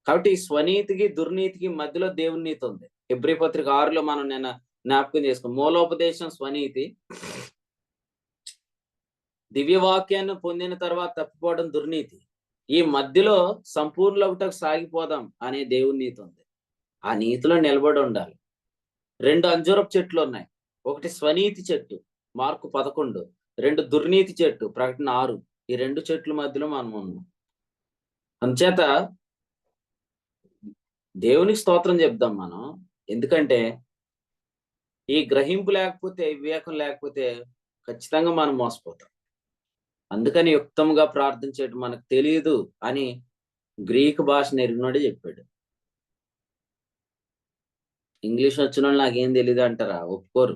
[SPEAKER 1] కాబట్టి స్వనీతికి దుర్నీతికి మధ్యలో దేవుని నీతి ఉంది. హెబ్రీ పత్రిక 6లో మనం నిన్న జ్ఞాపకం చేసుకో, మూలోపదేశం స్వనీతి, దివ్యవాక్యాన్ని పొందిన తర్వాత తప్పిపోవడం దుర్నీతి. ఈ మధ్యలో సంపూర్ణులవుటకు సాగిపోదాం అనే దేవుని నీతి ఉంది. ఆ నీతిలో నిలబడి ఉండాలి. 2 అంజూరపు చెట్లు ఉన్నాయి. ఒకటి స్వనీతి చెట్టు మార్కు 11, 2 దుర్నీతి చెట్టు ప్రకటన 6. ఈ 2 చెట్ల మధ్యలో మనం ఉన్నాం. అందుచేత దేవునికి స్తోత్రం చెప్దాం మనం. ఎందుకంటే ఈ గ్రహింపు లేకపోతే, వివేకం లేకపోతే ఖచ్చితంగా మనం మోసపోతాం. అందుకని యుక్తంగా ప్రార్థన చేయడం మనకు తెలియదు అని గ్రీకు భాష నెరిగినోడే చెప్పాడు. ఇంగ్లీష్ వచ్చిన వాళ్ళు నాకేం తెలియదు అంటారా? ఒప్పుకోరు.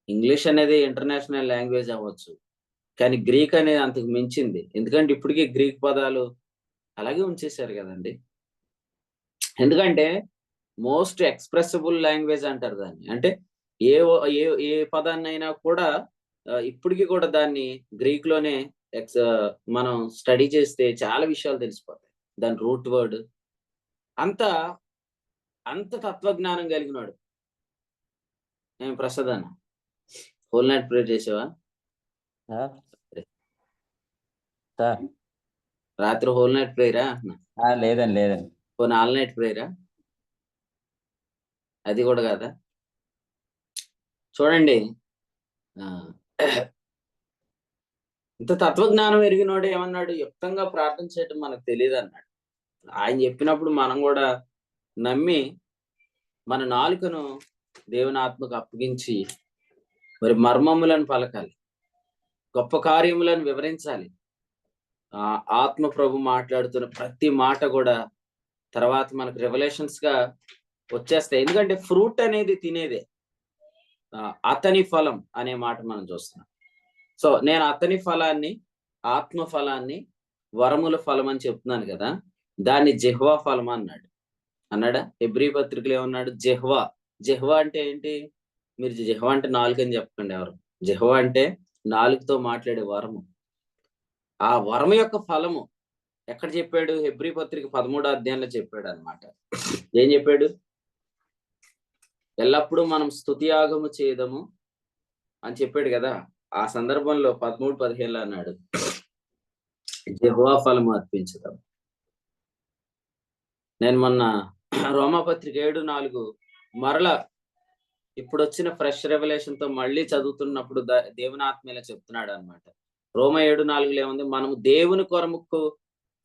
[SPEAKER 1] ఇంగ్లీష్ అనేది ఇంటర్నేషనల్ లాంగ్వేజ్ అవ్వచ్చు, కానీ గ్రీక్ అనేది అంతకు మించింది. ఎందుకంటే ఇప్పటికీ గ్రీక్ పదాలు అలాగే ఉంచేశారు కదండి. ఎందుకంటే మోస్ట్ ఎక్స్ప్రెసిబుల్ లాంగ్వేజ్ అంటారు దాన్ని. అంటే ఏ పదాన్ని అయినా కూడా ఇప్పటికీ కూడా దాన్ని గ్రీక్ లోనే మనం స్టడీ చేస్తే చాలా విషయాలు తెలిసిపోతాయి. దాని రూట్ వర్డ్ అంత తత్వజ్ఞానం కలిగినాడు. నేను ప్రసాద్ అన్న హోల్ నైట్ ప్రేయర్ చేసావా? రాత్రి హోల్ నైట్ ప్రేయరా?
[SPEAKER 6] లేదండి.
[SPEAKER 1] పోనీ ఆల్ నైట్ ప్రేయరా? అది కూడా కాదా? చూడండి, ఇంత తత్వజ్ఞానం ఎరిగినోడు ఏమన్నాడు? యుక్తంగా ప్రార్థన చేయటం మనకు తెలియదు అన్నాడు. ఆయన చెప్పినప్పుడు మనం కూడా నమ్మి మన నాలుకను దేవుని ఆత్మకు అప్పగించి మరి మర్మములను పలకాలి, గొప్ప కార్యములను వివరించాలి. ఆత్మ ప్రభు మాట్లాడుతున్న ప్రతి మాట కూడా తర్వాత మనకు రెవల్యూషన్స్ గా వచ్చేస్తాయి. ఎందుకంటే ఫ్రూట్ అనేది తినేదే. అతని ఫలం అనే మాట మనం చూస్తున్నాం. సో నేను అతని ఫలాన్ని, ఆత్మ ఫలాన్ని వరముల ఫలం అని చెప్తున్నాను కదా, దాన్ని జెహ్వా ఫలం అన్నాడా? హెబ్రీ పత్రికలు ఏమన్నాడు? జెహ్వా అంటే ఏంటి? మీరు జెహ్వా అంటే నాలుగు అని చెప్పకండి ఎవరు. జెహ్వా అంటే నాలుగుతో మాట్లాడే వరము. ఆ వరము యొక్క ఫలము ఎక్కడ చెప్పాడు? హెబ్రీ పత్రిక 13వ అధ్యాయంలో చెప్పాడు అన్నమాట. ఏం చెప్పాడు? ఎల్లప్పుడూ మనం స్తుతియాగము చేయదము అని చెప్పాడు కదా. ఆ సందర్భంలో 13:15 అన్నాడు, జెహోవా ఫలము అర్పించుదాం. నేను మొన్న రోమాపత్రిక 7:4 మరలా ఇప్పుడు వచ్చిన ఫ్రెష్ రెవల్యూషన్ తో మళ్ళీ చదువుతున్నప్పుడు దేవుని ఆత్మ ఇలా చెప్తున్నాడు అనమాట. రోమ 7:4 ఏముంది, మనము దేవుని కొరకు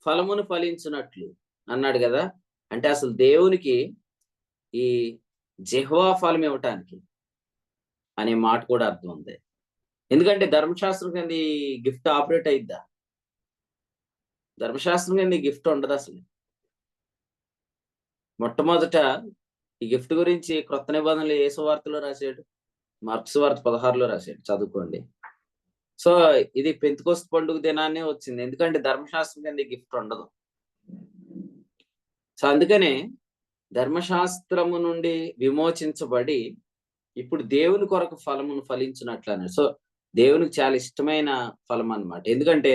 [SPEAKER 1] ఫలమును ఫలించినట్లు అన్నాడు కదా. అంటే అసలు దేవునికి ఈ జెహోవా ఫలం ఇవ్వటానికి అనే మాట కూడా అర్థం ఉంది. ఎందుకంటే ధర్మశాస్త్రం కింద ఈ గిఫ్ట్ ఆపరేట్ అయిద్దా? ధర్మశాస్త్రం కింద ఈ గిఫ్ట్ ఉండదు అసలు. మొట్టమొదట ఈ గిఫ్ట్ గురించి క్రొత్త నిబంధనలు ఏ సువార్తలో రాశాడు? మార్క్స్ వార్త 16లో రాశాడు, చదువుకోండి. సో ఇది పెంతెకొస్తు పండుగ దినాన్నే వచ్చింది, ఎందుకంటే ధర్మశాస్త్రం కింద గిఫ్ట్ ఉండదు. సో అందుకనే ధర్మశాస్త్రము నుండి విమోచించబడి ఇప్పుడు దేవుని కొరకు ఫలమును ఫలించినట్లు అన్నాడు. సో దేవునికి చాలా ఇష్టమైన ఫలం అన్నమాట. ఎందుకంటే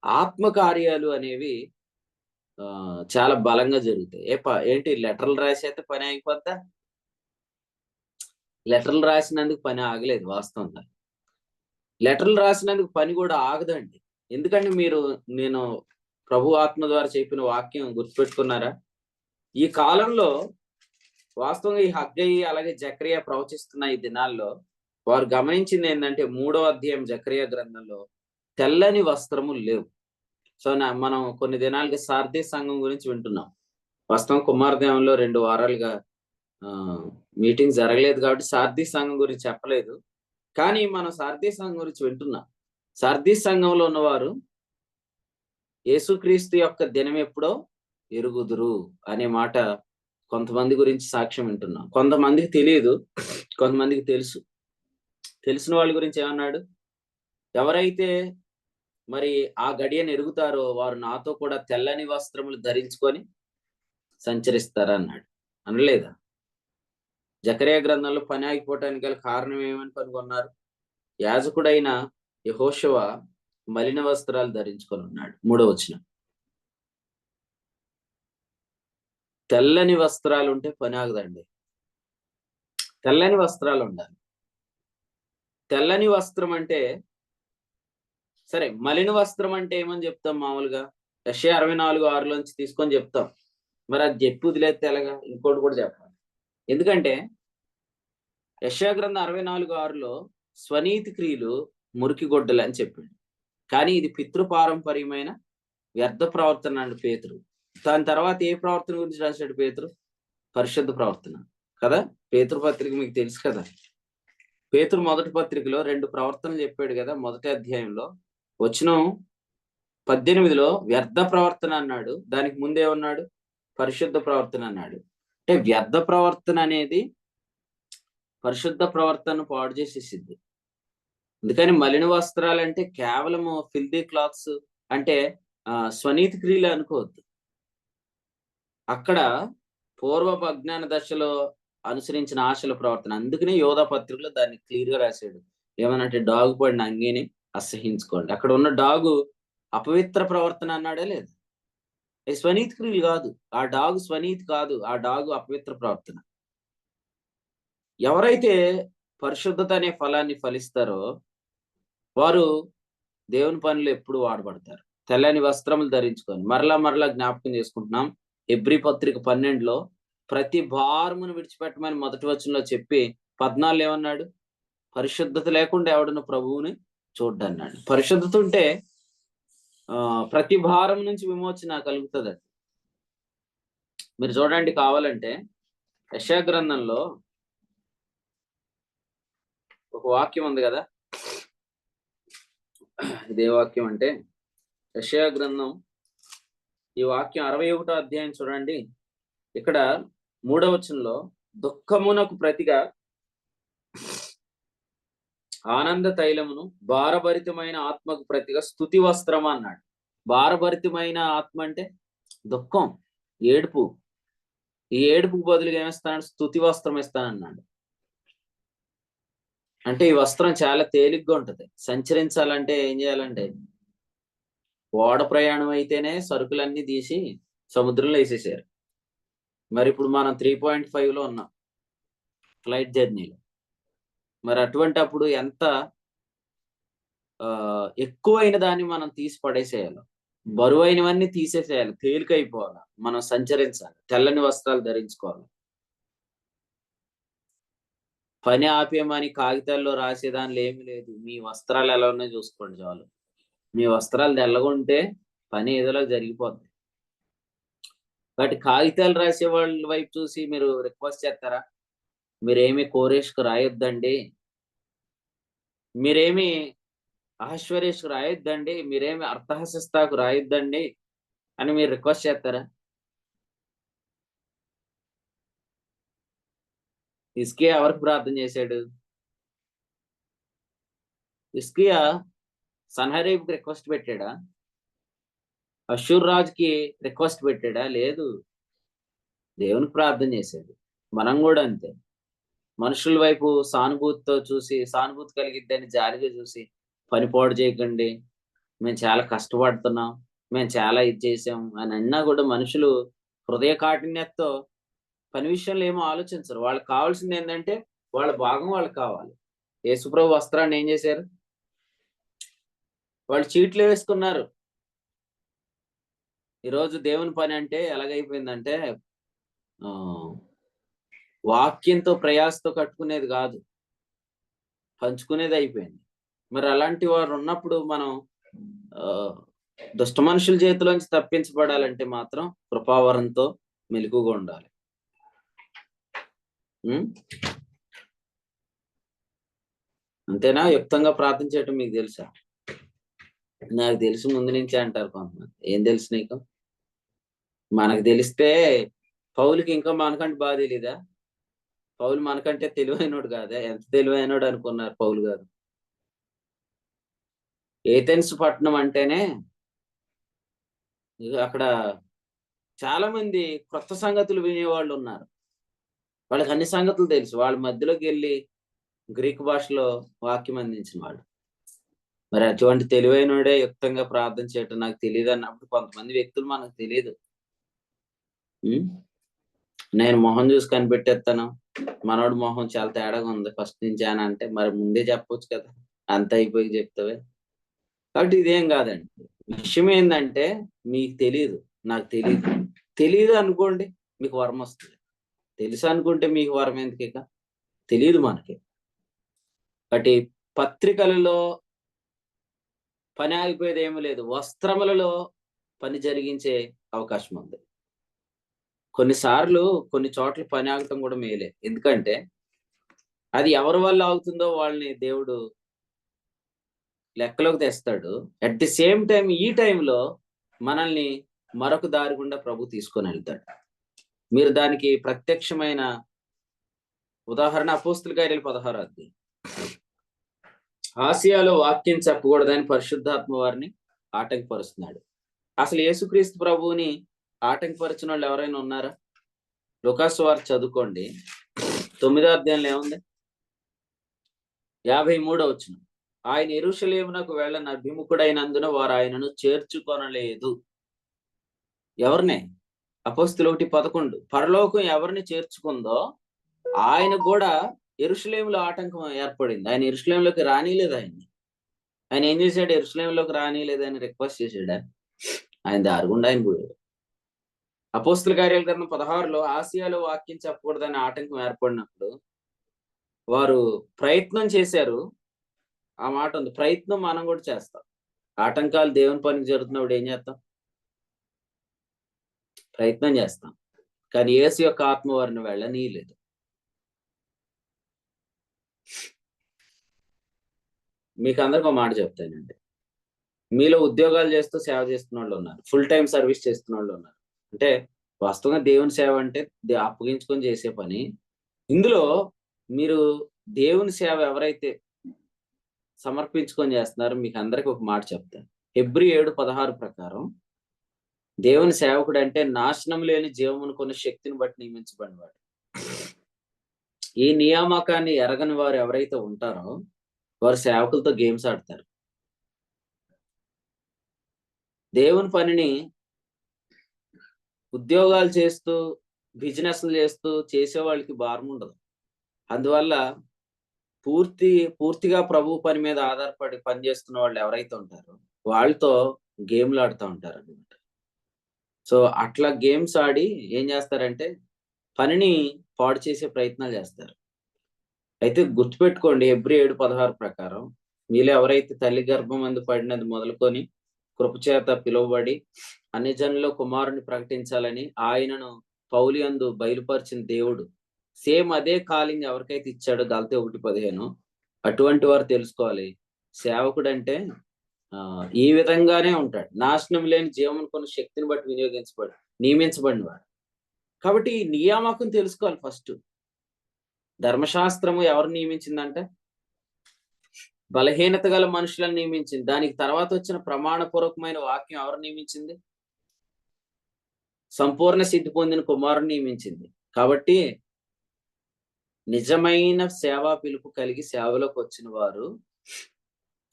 [SPEAKER 1] ఆత్మకార్యాలు అనేవి చాలా బలంగా జరుగుతాయి. ఏంటి లెటర్లు రాసి అయితే పని అయిపోద్దా? లెటర్లు రాసినందుకు పని ఆగలేదు. వాస్తవంగా లెటర్లు రాసినందుకు పని కూడా ఆగదండి. ఎందుకంటే నేను ప్రభు ఆత్మ ద్వారా చెప్పిన వాక్యం గుర్తుపెట్టుకున్నారా? ఈ కాలంలో వాస్తవంగా ఈ హగ్గయి అలాగే జకరియా ప్రవచిస్తున్న ఈ దినాల్లో వారు గమనించింది ఏంటంటే 3వ అధ్యాయం జకరియా గ్రంథంలో తెల్లని వస్త్రములు లేవు. సో మనం కొన్ని దినాలుగా సార్దీస్ సంఘం గురించి వింటున్నాం. వాస్తవం కుమారదేవంలో 2 వారాలుగా మీటింగ్ జరగలేదు కాబట్టి సార్దీస్ సంఘం గురించి చెప్పలేదు. కానీ మనం సార్దీస్ సంఘం గురించి వింటున్నాం. సార్దీస్ సంఘంలో ఉన్నవారు యేసుక్రీస్తు యొక్క దినం ఎప్పుడో ఎరుగుదురు అనే మాట కొంతమంది గురించి సాక్ష్యం వింటున్నాం. కొంతమందికి తెలియదు, కొంతమందికి తెలుసు. తెలిసిన వాళ్ళ గురించి ఏమన్నాడు? ఎవరైతే మరి ఆ గడియను ఎరుగుతారో వారు నాతో కూడా తెల్లని వస్త్రములు ధరించుకొని సంచరిస్తారన్నాడు. అనలేదా? జకరియా గ్రంథంలో పని ఆగిపోవటానికి గల కారణం ఏమని కనుగొన్నారు? యాజకుడైన యెహోషువ మలిన వస్త్రాలు ధరించుకొని ఉన్నాడు. 3వ వచనం. తెల్లని వస్త్రాలు ఉంటే పని ఆగదండి. తెల్లని వస్త్రాలు ఉండాలి. తెల్లని వస్త్రం అంటే సరే, మలిన వస్త్రం అంటే ఏమని చెప్తాం మామూలుగా? యెషయా 64:6లోంచి తీసుకొని చెప్తాం. మరి అది చెప్పి వదిలేస్తే ఎలాగా? ఇంకోటి కూడా చెప్పాలి. ఎందుకంటే యెషయా గ్రంథం 64:6లో స్వనీతి క్రియలు మురికి గొడ్డలు అని చెప్పాడు. కానీ ఇది పితృపారంపర్యమైన వ్యర్థ ప్రవర్తన అండి పేతురు. దాని తర్వాత ఏ ప్రవర్తన గురించి రాశాడు పేతురు? పరిశుద్ధ ప్రవర్తన కదా. పేతురు పత్రిక మీకు తెలుసు కదా. పేతురు మొదటి పత్రికలో 2 ప్రవర్తనలు చెప్పాడు కదా. మొదటి అధ్యాయంలో వచనం 18లో వ్యర్థ ప్రవర్తన అన్నాడు. దానికి ముందే ఉన్నాడు పరిశుద్ధ ప్రవర్తన అన్నాడు. అంటే వ్యర్థ ప్రవర్తన అనేది పరిశుద్ధ ప్రవర్తనను పాడు చేసేసింది. అందుకని మలిన వస్త్రాలు అంటే కేవలం ఫిల్దీ క్లాత్స్ అంటే స్వనీతి క్రియలు అనుకోవద్దు. అక్కడ పూర్వపు అజ్ఞాన దశలో అనుసరించిన ఆశల ప్రవర్తన. అందుకనే యోధా పత్రికలో దాన్ని క్లియర్ గా రాశాడు. ఏమనంటే డాగు పడిన అంగీని అసహించుకోండి. అక్కడ ఉన్న డాగు అపవిత్ర ప్రవర్తన అన్నాడే లేదు. స్వనీతి క్రియలు కాదు. ఆ డాగు స్వనీతి కాదు, ఆ డాగు అపవిత్ర ప్రవర్తన. ఎవరైతే పరిశుద్ధత అనే ఫలాన్ని ఫలిస్తారో వారు దేవుని పనులు ఎప్పుడు వాడబడతారు. తెల్లని వస్త్రములు ధరించుకొని మరలా జ్ఞాపకం చేసుకుంటున్నాం. హెబ్రీ పత్రిక 12లో ప్రతి భారమును విడిచిపెట్టమని మొదటి వచనంలో చెప్పి 14 ఏమన్నాడు? పరిశుద్ధత లేకుండా ఎవడను ప్రభువుని చూడ్డన్నాడు. పరిశుద్ధత ఉంటే ప్రతి భారం నుంచి విమోచన కలుగుతుంది. మీరు చూడండి, కావాలంటే యెషయా గ్రంథంలో ఒక వాక్యం ఉంది కదా. ఇదే వాక్యం అంటే యెషయా గ్రంథం, ఈ వాక్యం 61వ అధ్యాయం చూడండి. ఇక్కడ 3వ వచనంలో దుఃఖమునకు ప్రతిగా ఆనంద తైలమును, భారభరితమైన ఆత్మకు ప్రతిగా స్తుతి వస్త్రం అన్నాడు. భారభరితమైన ఆత్మ అంటే దుఃఖం, ఏడుపు. ఈ ఏడుపుకు బదులుగా ఏమిస్తాడు? స్తుతి వస్త్రం ఇస్తానన్నాడు. అంటే ఈ వస్త్రం చాలా తేలిగ్గా ఉంటది. సంచరించాలంటే ఏం చేయాలంటే ఓడ ప్రయాణం అయితేనే సరుకులన్నీ తీసి సముద్రంలో వేసేసారు. మరి ఇప్పుడు మనం 3.5లో ఉన్నాం ఫ్లైట్ జర్నీలో. మరి అటువంటి అప్పుడు ఎంత ఎక్కువైన దాన్ని మనం తీసి పడేసేయాలి. బరువైనవన్నీ తీసేసేయాలి, తేలికైపోవాలి, మనం సంచరించాలి, తెల్లని వస్త్రాలు ధరించుకోవాలి. పని ఆపేయమని కాగితాల్లో రాసేదానిలో ఏమి లేదు. మీ వస్త్రాలు ఎలా ఉన్నాయో చూసుకోండి చాలు. మీ వస్త్రాలు తెల్లగుంటే పని ఏదోలా జరిగిపోద్ది. కాబట్టి కాగితాలు రాసే వాళ్ళ వైపు చూసి మీరు రిక్వెస్ట్ చేస్తారా? మీరేమి కోరేష్కు రాయొద్దండి, మీరేమి అహశ్వరేష్కు రాయొద్దండి, మీరేమి అర్థహసిస్తాకు రాయొద్దండి అని మీరు రిక్వెస్ట్ చేస్తారా? హిజ్కియా ఎవరికి ప్రార్థన చేశాడు? హిజ్కియా సన్హరీబ్కి రిక్వెస్ట్ పెట్టాడా? అషూర్ రాజుకి రిక్వెస్ట్ పెట్టాడా? లేదు, దేవునికి ప్రార్థన చేశాడు. మనం కూడా అంతే. మనుషుల వైపు సానుభూతితో చూసి, సానుభూతి కలిగిద్దని జాలిగా చూసి పని పాడు చేయకండి, మేము చాలా కష్టపడుతున్నాం, మేము చాలా ఇది చేసాం అని అన్నా కూడా మనుషులు హృదయ కాఠిన్యతతో పని విషయంలో ఏమో ఆలోచించరు. వాళ్ళకి కావాల్సింది ఏంటంటే వాళ్ళ భాగం వాళ్ళకి కావాలి. యేసుప్రభు వస్త్రాన్ని ఏం చేశారు? వాళ్ళు చీట్లు వేసుకున్నారు. ఈరోజు దేవుని పని అంటే ఎలాగైపోయిందంటే వాక్యంతో ప్రయాసతో కట్టుకునేది కాదు, పంచుకునేది అయిపోయింది. మరి అలాంటి వారు ఉన్నప్పుడు మనం దుష్ట మనుషుల చేతిలోంచి తప్పించబడాలంటే మాత్రం కృపావరంతో మెలకుగా ఉండాలి. అంతేనా? యుక్తంగా ప్రార్థన చేయటం మీకు తెలుసా? నాకు తెలుసు ముందు నుంచే అంటారు కొంతమంది. ఏం తెలుసు నీకు? మనకు తెలిస్తే పౌలుకి ఇంకా మనకంటే బాగా తెలీదా? పౌలు మనకంటే తెలివైనోడు కాదా? ఎంత తెలివైనోడు అనుకున్నారు పౌలు గారు? ఏథెన్స్ పట్టణం అంటేనే అక్కడ చాలా మంది కొత్త సంగతులు వినేవాళ్ళు ఉన్నారు. వాళ్ళకి అన్ని సంగతులు తెలుసు. వాళ్ళ మధ్యలోకి వెళ్ళి గ్రీక్ భాషలో వాక్యం అందించిన వాడు. మరి అటువంటి తెలివైనోడే యుక్తంగా ప్రార్థన చేయటం నాకు తెలియదు అన్నప్పుడు కొంతమంది వ్యక్తులు మనకు తెలియదు. నేను మొహం చూసి కనిపెట్టేస్తాను, మనోడు మొహం చాలా తేడాగా ఉంది ఫస్ట్ నుంచి అని అంటే మరి ముందే చెప్పొచ్చు కదా, అంత అయిపోయి చెప్తావే. కాబట్టి ఇదేం కాదండి. విషయం ఏంటంటే మీకు తెలియదు, నాకు తెలియదు. తెలియదు అనుకోండి మీకు వరం వస్తుంది. తెలుసు అనుకుంటే మీకు వరం ఎందుకు? ఇక తెలియదు మనకి. కాబట్టి పత్రికలలో పని ఆగిపోయేది ఏమీ లేదు, వస్త్రములలో పని జరిగించే అవకాశం ఉంది. కొన్నిసార్లు కొన్ని చోట్ల పని ఆగటం కూడా మేలే. ఎందుకంటే అది ఎవరి వల్ల అవుతుందో వాళ్ళని దేవుడు లెక్కలోకి తెస్తాడు. అట్ ది సేమ్ టైం ఈ టైంలో మనల్ని మరొక దారి గుండా ప్రభు తీసుకొని వెళ్తాడు. మీరు దానికి ప్రత్యక్షమైన ఉదాహరణ అపోస్తుల కార్యాలు 16వ అధ్యాయం. ఆసియాలో వాక్యం చెప్పకూడదని పరిశుద్ధాత్మ వారిని ఆటంకపరుస్తున్నాడు. అసలు యేసుక్రీస్తు ప్రభువుని ఆటంకపరిచిన వాళ్ళు ఎవరైనా ఉన్నారా? లూకాసు వార్త చదువుకోండి, 9వ అధ్యాయంలో ఏముంది? 53వ వచనం. ఆయన యెరూషలేమునకు వెళ్ళని అభిముఖుడైనందున వారు ఆయనను చేర్చుకొనలేదు. ఎవరిని? అపోస్తులు 1:11. పరలోకం ఎవరిని చేర్చుకుందో ఆయన కూడా యెరూషలేములో ఆటంకం ఏర్పడింది. ఆయన యెరూషలేములోకి రానిలేదు. ఆయన ఏం చేశాడు? యెరూషలేములోకి రానిలేదని రిక్వెస్ట్ చేశాడా? ఆయన దారుగుండా ఆయన పోయాడు. అపోస్తుల కార్యాల గ్రంథం 16లో ఆసియాలో వాక్యం చెప్పకూడదని ఆటంకం ఏర్పడినప్పుడు వారు ప్రయత్నం చేశారు. ఆ మాట ఉంది, ప్రయత్నం మనం కూడా చేస్తాం. ఆటంకాలు దేవుని పనికి జరుగుతున్నప్పుడు ఏం చేస్తాం? ప్రయత్నం చేస్తాం. కానీ యేసు యొక్క ఆత్మ వారిని వెళ్ళనీయలేదు. మీకు అందరికి ఒక మాట చెప్తానండి. మీలో ఉద్యోగాలు చేస్తూ సేవ చేస్తున్న వాళ్ళు ఉన్నారు, ఫుల్ టైం సర్వీస్ చేస్తున్న వాళ్ళు ఉన్నారు. అంటే వాస్తవంగా దేవుని సేవ అంటే అప్పగించుకొని చేసే పని. ఇందులో మీరు దేవుని సేవ ఎవరైతే సమర్పించుకొని చేస్తున్నారో మీకు అందరికి ఒక మాట చెప్తాను. హెబ్రీ 7:16 ప్రకారం దేవుని సేవకుడు అంటే నాశనం లేని జీవమును కొన్ని శక్తిని బట్టి నియమించబడినవాడు. ఈ నియామకాన్ని ఎరగని వారు ఎవరైతే ఉంటారో వారు సేవకులతో గేమ్స్ ఆడతారు. దేవుని పనిని ఉద్యోగాలు చేస్తూ బిజినెస్లు చేస్తూ చేసే వాళ్ళకి భారం ఉండదు. అందువల్ల పూర్తిగా ప్రభు పని మీద ఆధారపడి పనిచేస్తున్న వాళ్ళు ఎవరైతే ఉంటారో వాళ్ళతో గేమ్లు ఆడుతూ ఉంటారు అనమాట. సో అట్లా గేమ్స్ ఆడి ఏం చేస్తారంటే పనిని పాడు చేసే ప్రయత్నాలు చేస్తారు. అయితే గుర్తుపెట్టుకోండి, హెబ్రీ 7:16 ప్రకారం మీలో ఎవరైతే తల్లి గర్భమందు పడినది మొదలుకొని కృపచేత పిలువబడి అన్ని జనుల్లో కుమారుని ప్రకటించాలని ఆయనను పౌలు యందు బయలుపరిచిన దేవుడు సేమ్ అదే కాలింగ్ ఎవరికైతే ఇచ్చాడో గలతీ 1:15 అటువంటి వారు తెలుసుకోవాలి, సేవకుడు అంటే ఈ విధంగానే ఉంటాడు. నాశనం లేని జీవనం కొన్ని శక్తిని బట్టి నియమించబడిన వాడు. కాబట్టి ఈ నియామకం తెలుసుకోవాలి. ఫస్ట్ ధర్మశాస్త్రము ఎవరు నియమించిందంటే బలహీనత గల మనుషులను నియమించింది. దానికి తర్వాత వచ్చిన ప్రమాణపూర్వకమైన వాక్యం ఎవరు నియమించింది? సంపూర్ణ సిద్ధి పొందిన కుమారుని నియమించింది. కాబట్టి నిజమైన సేవా పిలుపు కలిగి సేవలోకి వచ్చిన వారు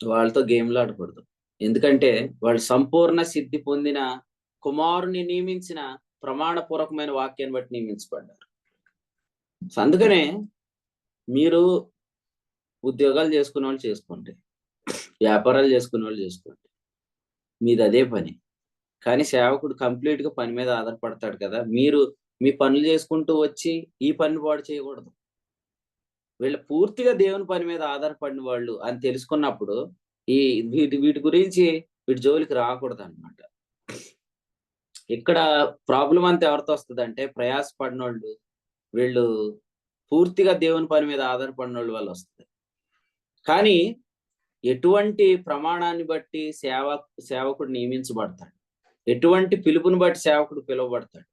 [SPEAKER 1] వాళ్ళతో గేమ్లు ఆడకూడదు. ఎందుకంటే వాళ్ళు సంపూర్ణ సిద్ధి పొందిన కుమారుని నియమించిన ప్రమాణపూర్వకమైన వాక్యాన్ని బట్టి నియమించబడ్డారు. అందుకనే మీరు ఉద్యోగాలు చేసుకునే వాళ్ళు చేసుకోండి, వ్యాపారాలు చేసుకునే వాళ్ళు చేసుకోండి, మీది అదే పని. కానీ సేవకుడు కంప్లీట్ గా పని మీద ఆధారపడతాడు కదా. మీరు మీ పనులు చేసుకుంటూ వచ్చి ఈ పని పాడు చేయకూడదు. వీళ్ళు పూర్తిగా దేవుని పని మీద ఆధారపడిన వాళ్ళు అని తెలుసుకున్నప్పుడు వీటి గురించి వీటి జోలికి రాకూడదు అనమాట. ఇక్కడ ప్రాబ్లం అంతా ఎవరితో వస్తుంది అంటే ప్రయాసపడిన వాళ్ళు, వీళ్ళు పూర్తిగా దేవుని పని మీద ఆధారపడిన వాళ్ళు వల్ల వస్తుంది. కానీ ఎటువంటి ప్రమాణాన్ని బట్టి సేవకుడు నియమించబడతాడు, ఎటువంటి పిలుపుని బట్టి సేవకుడు పిలువబడతాడు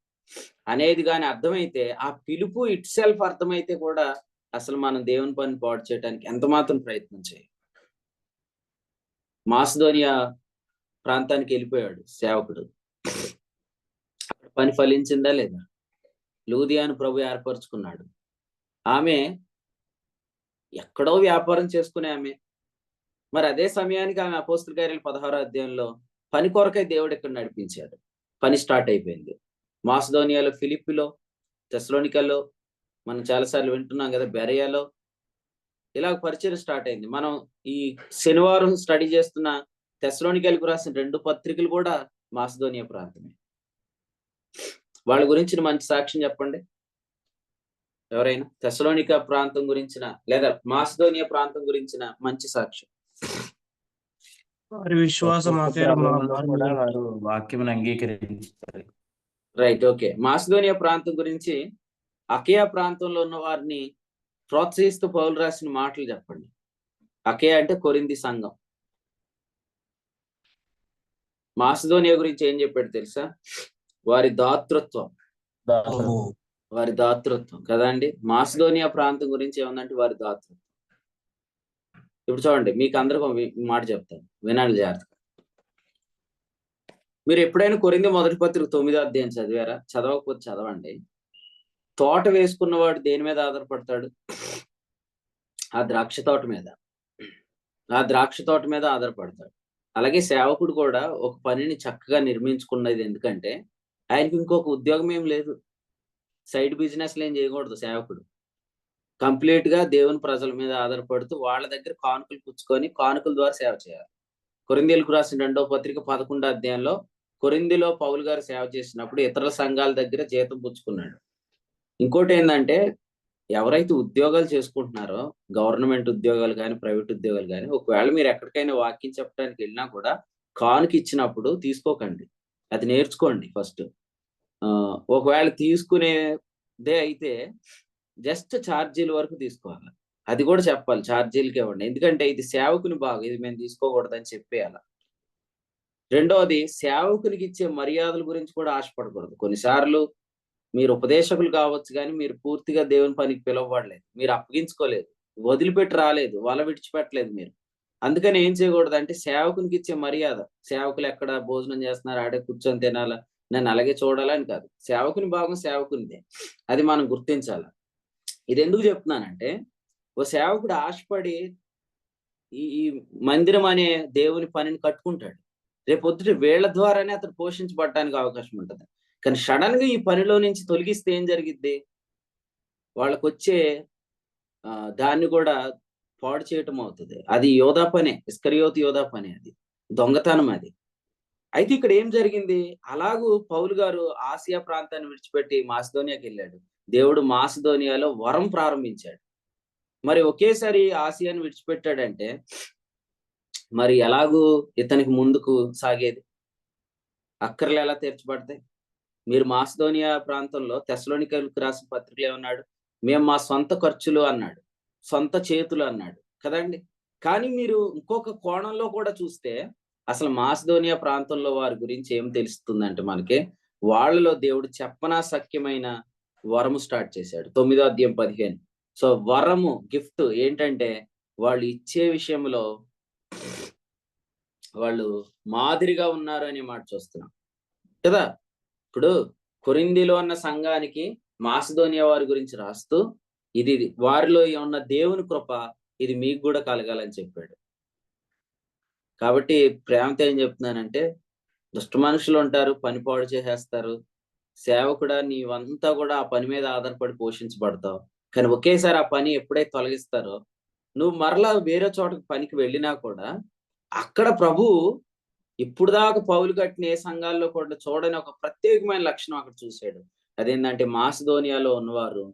[SPEAKER 1] అనేది కానీ అర్థమైతే, ఆ పిలుపు ఇట్ సెల్ఫ్ అర్థమైతే కూడా అసలు మనం దేవుని పని పాడు చేయడానికి ఎంత మాత్రం ప్రయత్నం చేయాలి. మాసిదోనియా ప్రాంతానికి వెళ్ళిపోయాడు సేవకుడు. పని ఫలించిందా లేదా? లూదియాను ప్రభు ఏర్పరచుకున్నాడు. ఆమె ఎక్కడో వ్యాపారం చేసుకునే ఆమె. మరి అదే సమయానికి ఆమె అపోస్తల కార్యాలు 16వ అధ్యాయంలో పని కొరకై దేవుడు ఇక్కడ నడిపించాడు. పని స్టార్ట్ అయిపోయింది. మాసిదోనియాలో, ఫిలిప్పిలో, తెస్సలోనికలో, మనం చాలాసార్లు వింటున్నాం కదా, బెరయాలో ఇలా పరిచయం స్టార్ట్ అయింది. మనం ఈ శనివారం స్టడీ చేస్తున్న తెస్సలోనికలకు రాసిన 2 పత్రికలు కూడా మాసిదోనియా ప్రాంతమే. వాళ్ళ గురించి మంచి సాక్ష్యం చెప్పండి ఎవరైనా. తెస్సలోనిక ప్రాంతం గురించిన లేదా మాసిదోనియా ప్రాంతం గురించిన మంచి సాక్ష్యం.
[SPEAKER 5] వారి విశ్వాసం
[SPEAKER 6] వారు వాక్యమును అంగీకరించారు.
[SPEAKER 1] Right, okay. మాసిదోనియా ప్రాంతం గురించి అకయా ప్రాంతంలో ఉన్న వారిని ప్రోత్సహిస్తూ పౌలు రాసిన మాటలు చెప్పండి. అకయా అంటే కొరింథీ సంఘం. మాసిదోనియా గురించి ఏం చెప్పాడు తెలుసా? వారి దాతృత్వం కదండి. మాసిదోనియా ప్రాంతం గురించి ఏముందంటే వారి దాతృత్వం. ఇప్పుడు చూడండి, మీకు అందరికీ మాట చెప్తాను, వినండి జాగ్రత్తగా. మీరు ఎప్పుడైనా కొరింథీ మొదటి పత్రిక 9వ అధ్యాయం చదివారా? చదవకపోతే చదవండి. తోట వేసుకున్నవాడు దేని మీద ఆధారపడతాడు? ఆ ద్రాక్ష తోట మీద ఆధారపడతాడు. అలాగే సేవకుడు కూడా ఒక పనిని చక్కగా నిర్మించుకున్నది. ఎందుకంటే ఆయనకి ఇంకొక ఉద్యోగం ఏం లేదు, సైడ్ బిజినెస్లు ఏం చేయకూడదు. సేవకుడు కంప్లీట్ గా దేవుని ప్రజల మీద ఆధారపడుతూ వాళ్ళ దగ్గర కానుకలు పుచ్చుకొని కానుకల ద్వారా సేవ చేయాలి. కొరింథీయులకు రాసిన 2వ పత్రిక 11వ అధ్యాయంలో కొరింథీలో పౌలు గారు సేవ చేసినప్పుడు ఇతర సంఘాల దగ్గర జీతం పుచ్చుకున్నాడు. ఇంకోటి ఏంటంటే, ఎవరైతే ఉద్యోగాలు చేసుకుంటున్నారో, గవర్నమెంట్ ఉద్యోగాలు కానీ ప్రైవేట్ ఉద్యోగాలు కానీ, ఒకవేళ మీరు ఎక్కడికైనా వాక్యం చెప్పడానికి వెళ్ళినా కూడా కానుక ఇచ్చినప్పుడు తీసుకోకండి, అది నేర్చుకోండి ఫస్ట్. ఒకవేళ తీసుకునేదే అయితే జస్ట్ ఛార్జీల వరకు తీసుకోవాలి. అది కూడా చెప్పాలి, ఛార్జీలకి ఇవ్వండి. ఎందుకంటే ఇది సేవకుని బాగా, ఇది మేము తీసుకోకూడదని చెప్పేయాల. రెండవది, సేవకునికి ఇచ్చే మర్యాదల గురించి కూడా ఆశపడకూడదు. కొన్నిసార్లు మీరు ఉపదేశకులు కావచ్చు, కానీ మీరు పూర్తిగా దేవుని పనికి పిలువబడలేదు, మీరు అప్పగించుకోలేదు, వదిలిపెట్టి రాలేదు, వల విడిచిపెట్టలేదు మీరు. అందుకని ఏం చేయకూడదు అంటే సేవకునికి ఇచ్చే మర్యాద, సేవకులు ఎక్కడ భోజనం చేస్తున్నారు, ఆడే కూర్చొని తినాలా, నన్ను అలాగే చూడాలని కాదు. సేవకుని భాగం సేవకునిదే, అది మనం గుర్తించాలి. ఇది ఎందుకు చెప్తున్నానంటే, ఓ సేవకుడు ఆశపడి ఈ మందిరం అనే దేవుని పనిని కట్టుకుంటాడు. రేపొద్దుట వీళ్ళ ద్వారానే అతను పోషించబడటానికి అవకాశం ఉంటుంది. కానీ సడన్ గా ఈ పనిలో నుంచి తొలగిస్తే ఏం జరిగిద్ది? వాళ్ళకు వచ్చే దాన్ని కూడా పాడు చేయటం అవుతుంది. అది యోధా పనే, ఇస్కరియోతు యోధా పనే, అది దొంగతనం. అది అయితే ఇక్కడ ఏం జరిగింది? అలాగూ పౌలు గారు ఆసియా ప్రాంతాన్ని విడిచిపెట్టి మాసిదోనియాకి వెళ్ళాడు. దేవుడు మాసిదోనియాలో వరం ప్రారంభించాడు. మరి ఒకేసారి ఆసియాని విడిచిపెట్టాడంటే మరి ఎలాగూ ఇతనికి ముందుకు సాగేది? అక్కర్లు ఎలా తీర్చబడతాయి? మీరు మాసిదోనియా ప్రాంతంలో తెస్సలోనికైలకు రాసిన పత్రికలో ఏమన్నాడు? మేము మా సొంత ఖర్చులు అన్నాడు, సొంత చేతులు అన్నాడు కదండి. కానీ మీరు ఇంకొక కోణంలో కూడా చూస్తే అసలు మాసిదోనియా ప్రాంతంలో వారి గురించి ఏం తెలుస్తుందంటే మనకి, వాళ్ళలో దేవుడు చెప్పనాశక్యమైన వరము స్టార్ట్ చేశాడు. 9వ అధ్యాయం 15. సో వరము, గిఫ్ట్ ఏంటంటే వాళ్ళు ఇచ్చే విషయంలో వాళ్ళు మాదిరిగా ఉన్నారు అనే మాట చూస్తున్నాం కదా. ఇప్పుడు కొరింథీలో ఉన్న సంఘానికి మాసిదోనియా వారి గురించి రాస్తూ, ఇది వారిలో ఉన్న దేవుని కృప, ఇది మీకు కూడా కలగాలని చెప్పాడు. కాబట్టి ప్రేమతో ఏం చెప్తున్నానంటే, దుష్ట మనుషులు ఉంటారు, పని పాడు చేసేస్తారు. సేవకుడా నీవంతా కూడా ఆ పని మీద ఆధారపడి పోషించబడతావు. కానీ ఒకేసారి ఆ పని ఎప్పుడైతే తొలగిస్తారో, నువ్వు మరలా వేరే చోటకి పనికి వెళ్ళినా కూడా అక్కడ ప్రభు ఇప్పుడు దాకా పౌలు కట్టిన ఏ సంఘాల్లో కూడా చూడని ఒక ప్రత్యేకమైన లక్షణం అక్కడ చూశాడు. అదేంటంటే మాసిదోనియాలో ఉన్నవారు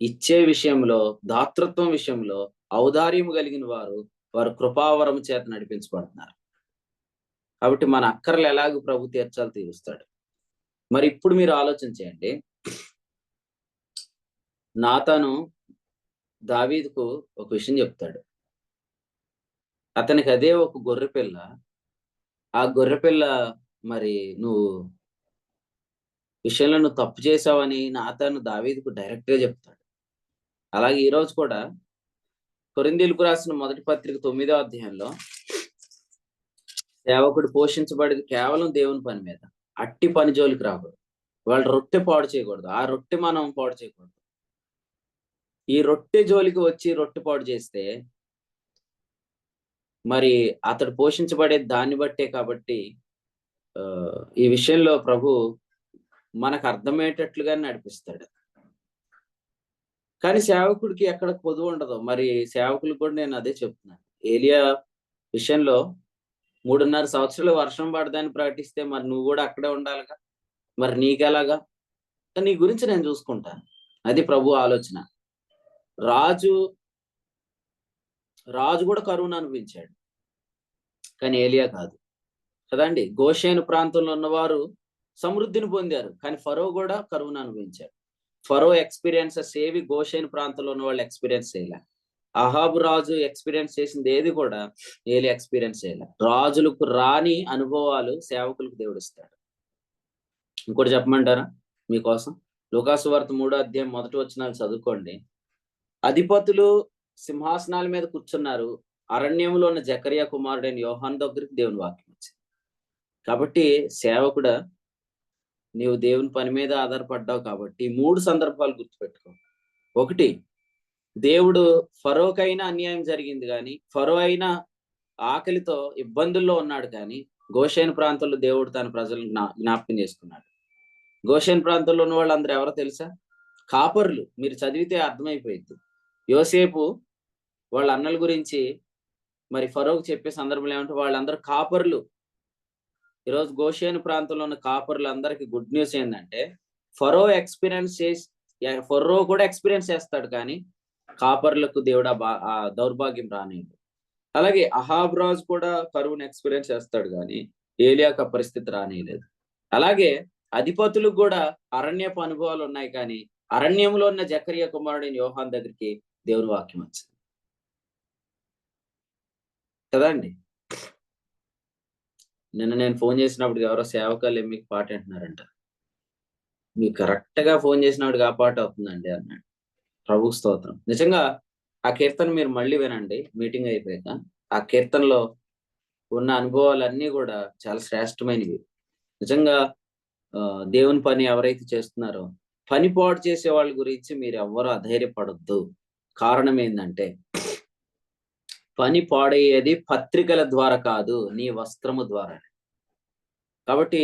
[SPEAKER 1] ఇచ్చే విషయంలో, దాతృత్వం విషయంలో ఔదార్యం కలిగిన వారు, వారు కృపావరం చేత నడిపించబడుతున్నారు. కాబట్టి మన అక్కర్లు ఎలాగో ప్రభు తీర్చాలో తీరుస్తాడు. మరి ఇప్పుడు మీరు ఆలోచన చేయండి. నాతాను దావీదుకు ఒక విషయం చెప్తాడు. అతనికి అదే ఒక గొర్రెపిల్ల. ఆ గొర్రెపిల్ల మరి నువ్వు విషయంలో నువ్వు తప్పు చేసావని నాతాను దావీదుకు డైరెక్ట్ గా చెప్తాడు. అలాగే ఈ రోజు కూడా కొరింథీయులకు రాసిన మొదటి పత్రిక 9వ అధ్యాయంలో సేవకుడు పోషించబడేది కేవలం దేవుని పని మీద. అట్టి పని జోలికి రాకూడదు. వాళ్ళు రొట్టె పాడు చేయకూడదు. ఆ రొట్టె మనం పాడు చేయకూడదు. ఈ రొట్టె జోలికి వచ్చి రొట్టె పాడు చేస్తే మరి అతడు పోషించబడేది దాన్ని బట్టే. కాబట్టి ఈ విషయంలో ప్రభు మనకు అర్థమయ్యేటట్లుగా నడిపిస్తాడు. కానీ సేవకుడికి ఎక్కడ పొదువు ఉండదు. మరి సేవకులకు కూడా నేను అదే చెప్తున్నాను. ఏలియా విషయంలో 3.5 సంవత్సరాలు వర్షం పడదని ప్రకటిస్తే మరి నువ్వు కూడా అక్కడే ఉండాలిగా. మరి నీకెలాగా? నీ గురించి నేను చూసుకుంటాను. అది ప్రభు ఆలోచన. రాజు కూడా కరువును అనుభవించాడు, కానీ ఏలియా కాదు కదండి. గోషేను ప్రాంతంలో ఉన్నవారు సమృద్ధిని పొందారు, కానీ ఫరో కూడా కరువును అనుభవించాడు. ఫరో ఎక్స్పీరియన్సెస్ ఏవి గోషేను ప్రాంతంలో ఉన్న వాళ్ళు ఎక్స్పీరియన్స్ చేయలే. అహాబు రాజు ఎక్స్పీరియన్స్ చేసింది ఏది కూడా ఏలి ఎక్స్పీరియన్స్ చేయలే. రాజులకు రాని అనుభవాలు సేవకులకు దేవుడిస్తాడు. ఇంకోటి చెప్పమంటారా మీకోసం? లూకాసు వార్త 3వ అధ్యాయం 1వ వచనాలు చదువుకోండి. అధిపతులు సింహాసనాల మీద కూర్చున్నారు. అరణ్యంలో ఉన్న జకరియా కుమారుడైన యోహాను దగ్గరికి దేవుని వాక్యం వచ్చింది. కాబట్టి సేవకుడా, నీవు దేవుని పని మీద ఆధారపడ్డావు కాబట్టి 3 సందర్భాలు గుర్తుపెట్టుకో. 1, దేవుడు ఫరోకైనా అన్యాయం జరిగింది, కానీ ఫరో అయినా ఆకలితో ఇబ్బందుల్లో ఉన్నాడు, కానీ గోషేను ప్రాంతంలో దేవుడు తన ప్రజలను జ్ఞాపకం చేసుకున్నాడు. గోషేను ప్రాంతంలో ఉన్న వాళ్ళు అందరూ ఎవరో తెలుసా? కాపర్లు. మీరు చదివితే అర్థమైపోయింది. యోసేపు వాళ్ళ అన్నల గురించి మరి ఫరోకు చెప్పే సందర్భంలో ఏమంటే వాళ్ళందరూ కాపర్లు. ఈరోజు గోషేను ప్రాంతంలో ఉన్న కాపర్లు అందరికి గుడ్ న్యూస్ ఏంటంటే ఫరో కూడా ఎక్స్పీరియన్స్ చేస్తాడు, కానీ కాపర్లకు దేవుడు ఆ దౌర్భాగ్యం రానివ్వడు. అలాగే అహాబ్ రాజు కూడా కరువును ఎక్స్పీరియన్స్ చేస్తాడు, కానీ ఏలియాకు ఆ పరిస్థితి రానియలేదు. అలాగే అధిపతులకు కూడా అరణ్యపు అనుభవాలు ఉన్నాయి, కానీ అరణ్యంలో ఉన్న జకరియా కుమారుడైన యోహాను దగ్గరికి దేవుని వాక్యం వచ్చింది కదండి. నిన్న నేను ఫోన్ చేసినప్పుడు ఎవరో సేవకాలు మీకు పాట అంటున్నారంట. మీకు కరెక్ట్ గా ఫోన్ చేసినప్పుడు ఆ పాట అవుతుందండి అన్నాడు. ప్రభు స్తోత్రం. నిజంగా ఆ కీర్తన మీరు మళ్ళీ వినండి మీటింగ్ అయిపోయాక. ఆ కీర్తనలో ఉన్న అనుభవాలన్నీ కూడా చాలా శ్రేష్టమైనవి. నిజంగా దేవుని పని ఎవరైతే చేస్తున్నారో పని పాడు చేసే వాళ్ళ గురించి మీరు ఎవ్వరూ అధైర్యపడొద్దు. కారణం ఏంటంటే పని పాడయ్యేది పత్రికల ద్వారా కాదు, నీ వస్త్రము ద్వారా. కాబట్టి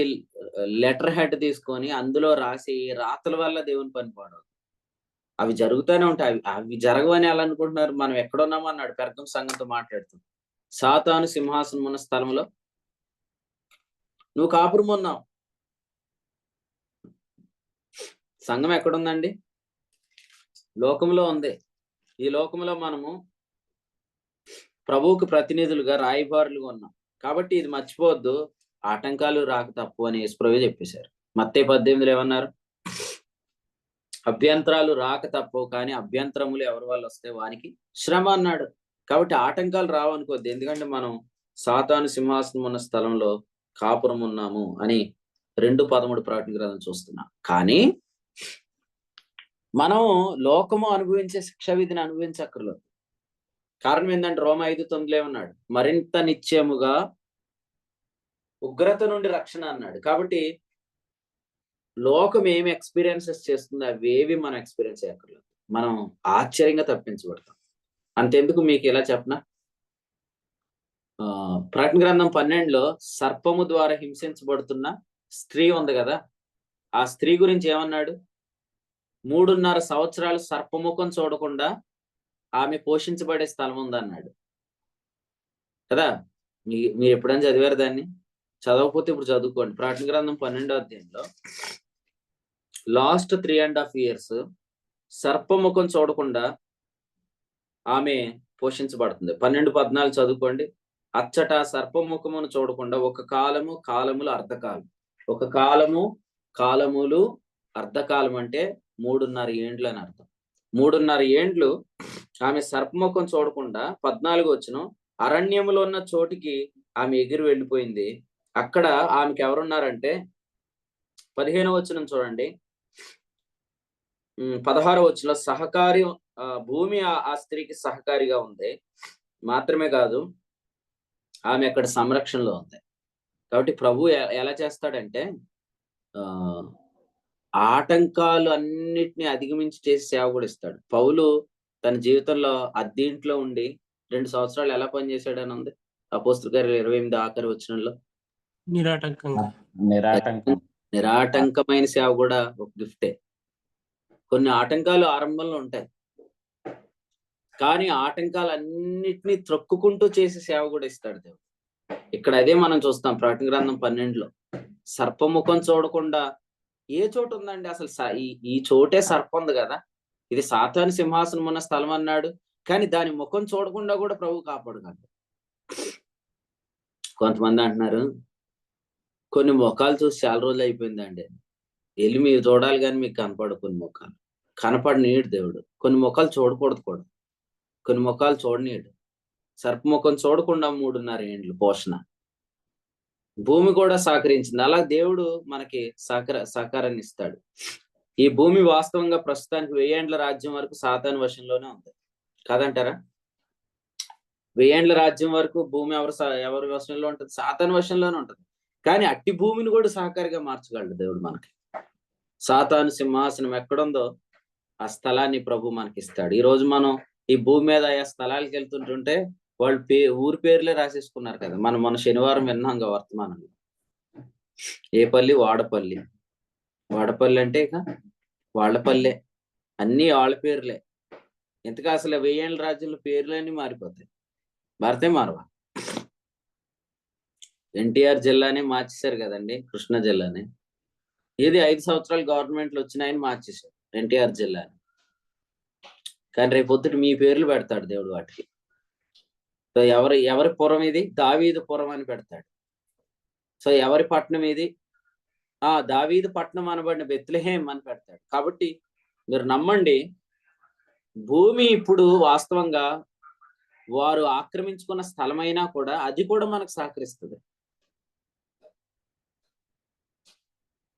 [SPEAKER 1] లెటర్ హెడ్ తీసుకొని అందులో రాసి రాతల వల్ల దేవుని పని పాడవు. అవి జరుగుతూనే ఉంటాయి. అవి జరగవని ఎలా అనుకుంటున్నారు? మనం ఎక్కడున్నామో అన్నాడు పెర్గము సంఘంతో మాట్లాడుతూ. సాతాను సింహాసనం ఉన్న స్థలంలో నువ్వు కాపురం ఉన్నావు. సంఘం ఎక్కడుందండి? లోకంలో ఉంది. ఈ లోకంలో మనము ప్రభువుకు ప్రతినిధులుగా రాయబారులుగా ఉన్నాం. కాబట్టి ఇది మర్చిపోవద్దు, ఆటంకాలు రాక తప్పు అని యేసుప్రభువే చెప్పేశారు. మత్తయి 18 ఏమన్నారు? అభ్యంతరాలు రాక తప్పవు, కానీ అభ్యంతరములు ఎవరి వల్ల వస్తే వానికి శ్రమ అన్నాడు. కాబట్టి ఆటంకాలు రావనుకోద్ది, ఎందుకంటే మనం సాతాను సింహాసనం ఉన్న స్థలంలో కాపురం ఉన్నాము అని 2:13 ప్రకటన గ్రంథం చూస్తున్నాం. కానీ మనం లోకము అనుభవించే శిక్షా విధిని అనుభవించక్కర్లేదు. కారణం ఏంటంటే రోమా 5:9 ఏమన్నాడు? మరింత నిశ్చయముగా ఉగ్రత నుండి రక్షణ అన్నాడు. కాబట్టి లోకం ఏమి ఎక్స్పీరియన్సెస్ చేస్తుందో అవేవి మనం ఎక్స్పీరియన్స్ చేయక్కర్లేదు. మనం ఆశ్చర్యంగా తప్పించబడతాం. అంతెందుకు మీకు ఇలా చెప్పనా, ప్రకటన గ్రంథం 12లో సర్పము ద్వారా హింసించబడుతున్న స్త్రీ ఉంది కదా, ఆ స్త్రీ గురించి ఏమన్నాడు? 3.5 సంవత్సరాలు సర్పముఖం చూడకుండా ఆమె పోషించబడే స్థలం ఉందన్నాడు కదా. మీరు ఎప్పుడైనా చదివారు దాన్ని? చదవకపోతే ఇప్పుడు చదువుకోండి. ప్రకటన గ్రంథం 12వ అధ్యాయంలో లాస్ట్ 3.5 years సర్పముఖం చూడకుండా ఆమె పోషించబడుతుంది. 12-14 చదువుకోండి. అచ్చట సర్పముఖమును చూడకుండా ఒక కాలము, కాలములు, అర్ధకాలం. ఒక కాలము, కాలములు, అర్ధకాలం అంటే 3.5 ఏండ్లు అని అర్థం. 3.5 ఏండ్లు ఆమె సర్పముఖం చూడకుండా 14 వచనం, అరణ్యములో ఉన్న చోటికి ఆమె ఎగిరి వెళ్ళిపోయింది. అక్కడ ఆమెకి ఎవరున్నారంటే 15వ వచనం చూడండి, 16వ వచనంలో సహకారి, భూమి ఆ స్త్రీకి సహకారిగా ఉంది. మాత్రమే కాదు, ఆమె అక్కడ సంరక్షణలో ఉంది. కాబట్టి ప్రభు ఎలా చేస్తాడంటే ఆటంకాలు అన్నిటిని అధిగమించి చేసి సేవ కూడా ఇస్తాడు. పౌలు తన జీవితంలో అద్దీంట్లో ఉండి 2 సంవత్సరాలు ఎలా పనిచేశాడని ఉంది అపోస్తలుల కార్యాలు 28 ఆఖరి వచనంలో. నిరాటంకమైన సేవ కూడా ఒక గిఫ్టే. కొన్ని ఆటంకాలు ఆరంభంలో ఉంటాయి, కానీ ఆటంకాలన్నిటినీ త్రొక్కుకుంటూ చేసే సేవ కూడా ఇస్తాడు దేవుడు. ఇక్కడ అదే మనం చూస్తాం ప్రకటన గ్రంథం 12లో. సర్పముఖం చూడకుండా ఏ చోటు ఉందండి అసలు? ఈ చోటే సర్పం ఉంది కదా, ఇది సాతాను సింహాసనం ఉన్న స్థలం అన్నాడు, కానీ దాని ముఖం చూడకుండా కూడా ప్రభు కాపాడగలడు. కొంతమంది అంటున్నారు కొన్ని ముఖాలు చూసి చాలా రోజులు అయిపోయిందండి. వెళ్ళి మీరు చూడాలి కానీ మీకు కనపడదు. కొన్ని ముఖాలు కనపడనీయడు దేవుడు. కొన్ని ముఖాలు చూడకూడదు కూడా, కొన్ని ముఖాలు చూడనీయడు. సర్పముఖం చూడకుండా 3.5 ఏండ్లు పోషణ. భూమి కూడా సహకరించింది. అలా దేవుడు మనకి సహకారాన్ని ఇస్తాడు. ఈ భూమి వాస్తవంగా ప్రస్తుతానికి 1000 ఏండ్ల రాజ్యం వరకు సాతాను వశంలోనే ఉంది కాదంటారా? 1000 ఏండ్ల రాజ్యం వరకు భూమి ఎవరి వశంలో ఉంటుంది? సాతాను వశంలోనే ఉంటుంది. కానీ అట్టి భూమిని కూడా సహకారిగా మార్చగలడు దేవుడు మనకి. సాతాను సింహాసనం ఎక్కడుందో ఆ స్థలాన్ని ప్రభు మనకి ఇస్తాడు. ఈ రోజు మనం ఈ భూమి మీద ఆ స్థలాలకు వెళ్తుంటుంటే వాళ్ళు ఊరి పేర్లే రాసేసుకున్నారు కదా. మనం మన శనివారం విన్నాం వర్తమానంలో. ఏ పల్లి? వాడపల్లి. వాడపల్లి అంటే ఇక వాళ్ళపల్లె, అన్ని వాళ్ళ పేర్లే. ఇంతగా అసలు 1000 ఏండ్ల రాజ్యంలో పేర్లన్నీ మారిపోతాయి. భారతే మారవా? ఎన్టీఆర్ జిల్లానే మార్చేశారు కదండి, కృష్ణా జిల్లాని. ఇది 5 సంవత్సరాలు గవర్నమెంట్లు వచ్చినాయని మార్చేశారు ఎన్టీఆర్ జిల్లాని. కానీ రేపు పొద్దుట మీ పేర్లు పెడతాడు దేవుడు వాటికి. సో ఎవరి పురం ఇది? దావీదు పురం అని పెడతాడు. సో ఎవరి పట్టణం ఇది? దావీదు పట్టణం అనబడిన బెత్లెహేం అని పెడతాడు. కాబట్టి మీరు నమ్మండి, భూమి ఇప్పుడు వాస్తవంగా వారు ఆక్రమించుకున్న స్థలమైనా కూడా అది కూడా మనకు సహకరిస్తుంది.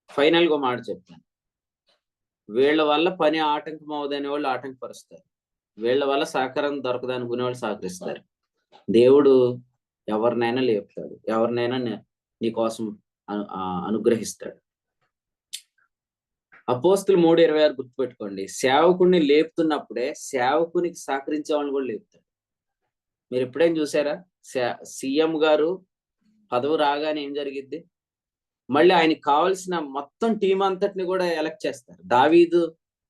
[SPEAKER 1] ఫైనల్ గా మాట చెప్తాను, వీళ్ళ వల్ల పని ఆటంకం అవదనే వాళ్ళు ఆటంకపరుస్తారు, వీళ్ళ వల్ల సహకారం దొరకదనుకునే వాళ్ళు సహకరిస్తారు. దేవుడు ఎవరినైనా లేపుతాడు, ఎవరినైనా నీ కోసం అనుగ్రహిస్తాడు. అపోస్తులు 3:26 గుర్తుపెట్టుకోండి. సేవకుడిని లేపుతున్నప్పుడే సేవకునికి సహకరించే వాళ్ళని కూడా లేపుతాడు. మీరు ఎప్పుడైనా చూసారా? సీఎం గారు పదవి రాగానే ఏం జరిగిద్ది? మళ్ళీ ఆయనకి కావాల్సిన మొత్తం టీం అంతటిని కూడా ఎలక్ట్ చేస్తారు. దావీదు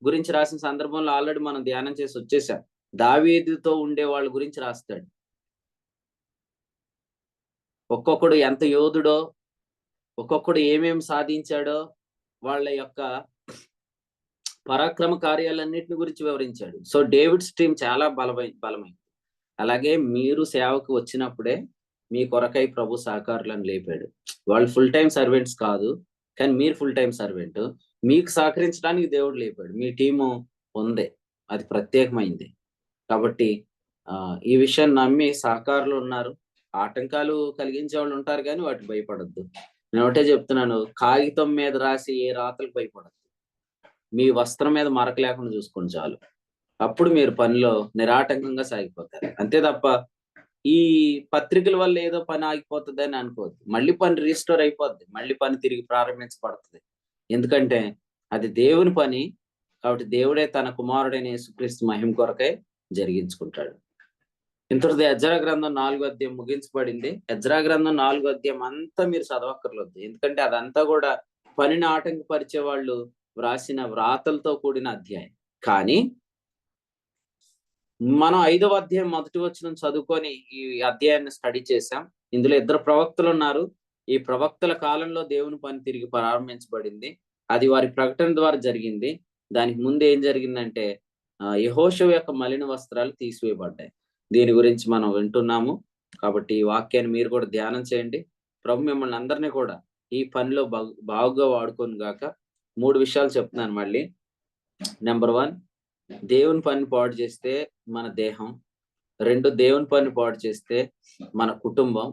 [SPEAKER 1] గురించి రాసిన సందర్భంలో ఆల్రెడీ మనం ధ్యానం చేసి వచ్చేసాం. దావీదుతో ఉండే వాళ్ళ గురించి రాస్తాడు. ఒక్కొక్కడు ఎంత యోధుడో, ఒక్కొక్కడు ఏమేమి సాధించాడో వాళ్ళ యొక్క పరాక్రమ కార్యాలన్నిటిని గురించి వివరించాడు. సో డేవిడ్ స్ట్రీమ్ చాలా బలమైంది. అలాగే మీరు సేవకు వచ్చినప్పుడే మీ కొరకై ప్రభు సహకారులను లేపాడు. వాళ్ళు ఫుల్ టైం సర్వెంట్స్ కాదు, కానీ మీరు ఫుల్ టైం సర్వెంట్. మీకు సహకరించడానికి దేవుడు లేపాడు. మీ టీము ఉంది, అది ప్రత్యేకమైంది. కాబట్టి ఈ విషయాన్ని నమ్మి సహకారులు ఉన్నారు. ఆటంకాలు కలిగించే వాళ్ళు ఉంటారు, కానీ వాటికి భయపడద్దు. నేను ఒకటే చెప్తున్నాను, కాగితం మీద రాసి ఏ రాతలకు భయపడద్దు. మీ వస్త్రం మీద మరక లేకుండా చూసుకోండి చాలు. అప్పుడు మీరు పనిలో నిరాటంకంగా సాగిపోతారు. అంతే తప్ప ఈ పత్రికల వల్ల ఏదో పని ఆగిపోతుంది అని అనుకోవద్దు. మళ్ళీ పని రీస్టోర్ అయిపోద్ది, మళ్ళీ పని తిరిగి ప్రారంభించబడుతుంది. ఎందుకంటే అది దేవుని పని. కాబట్టి దేవుడే తన కుమారుడైన యేసుక్రీస్తు మహిమ కొరకై జరిగించుకుంటాడు. ఇంతటితో ఎజ్రా గ్రంథం 4వ అధ్యాయం ముగించబడింది. ఎజ్రా గ్రంథం 4వ అధ్యాయం అంతా మీరు చదవక్కర్లేదు, ఎందుకంటే అదంతా కూడా పనిని ఆటంకపరిచే వాళ్ళు వ్రాసిన వ్రాతలతో కూడిన అధ్యాయం. కానీ మనం 5వ అధ్యాయం మొదటి వచనం చదువుకొని ఈ అధ్యాయాన్ని స్టడీ చేశాం. ఇందులో 2 ప్రవక్తలు ఉన్నారు. ఈ ప్రవక్తల కాలంలో దేవుని పని తిరిగి ప్రారంభించబడింది. అది వారి ప్రకటన ద్వారా జరిగింది. దానికి ముందు ఏం జరిగిందంటే యెహోషువ యొక్క మలిన వస్త్రాలు తీసివేయబడ్డాయి. దీని గురించి మనం వింటున్నాము. కాబట్టి ఈ వాక్యాన్ని మీరు కూడా ధ్యానం చేయండి. ప్రభు మిమ్మల్ని అందరినీ కూడా ఈ పనిలో బాగుగా వాడుకోను గాక. 3 విషయాలు చెప్తున్నాను మళ్ళీ. నెంబర్ 1, దేవుని పని పాడు చేస్తే మన దేహం. 2, దేవుని పని పాడు చేస్తే మన కుటుంబం.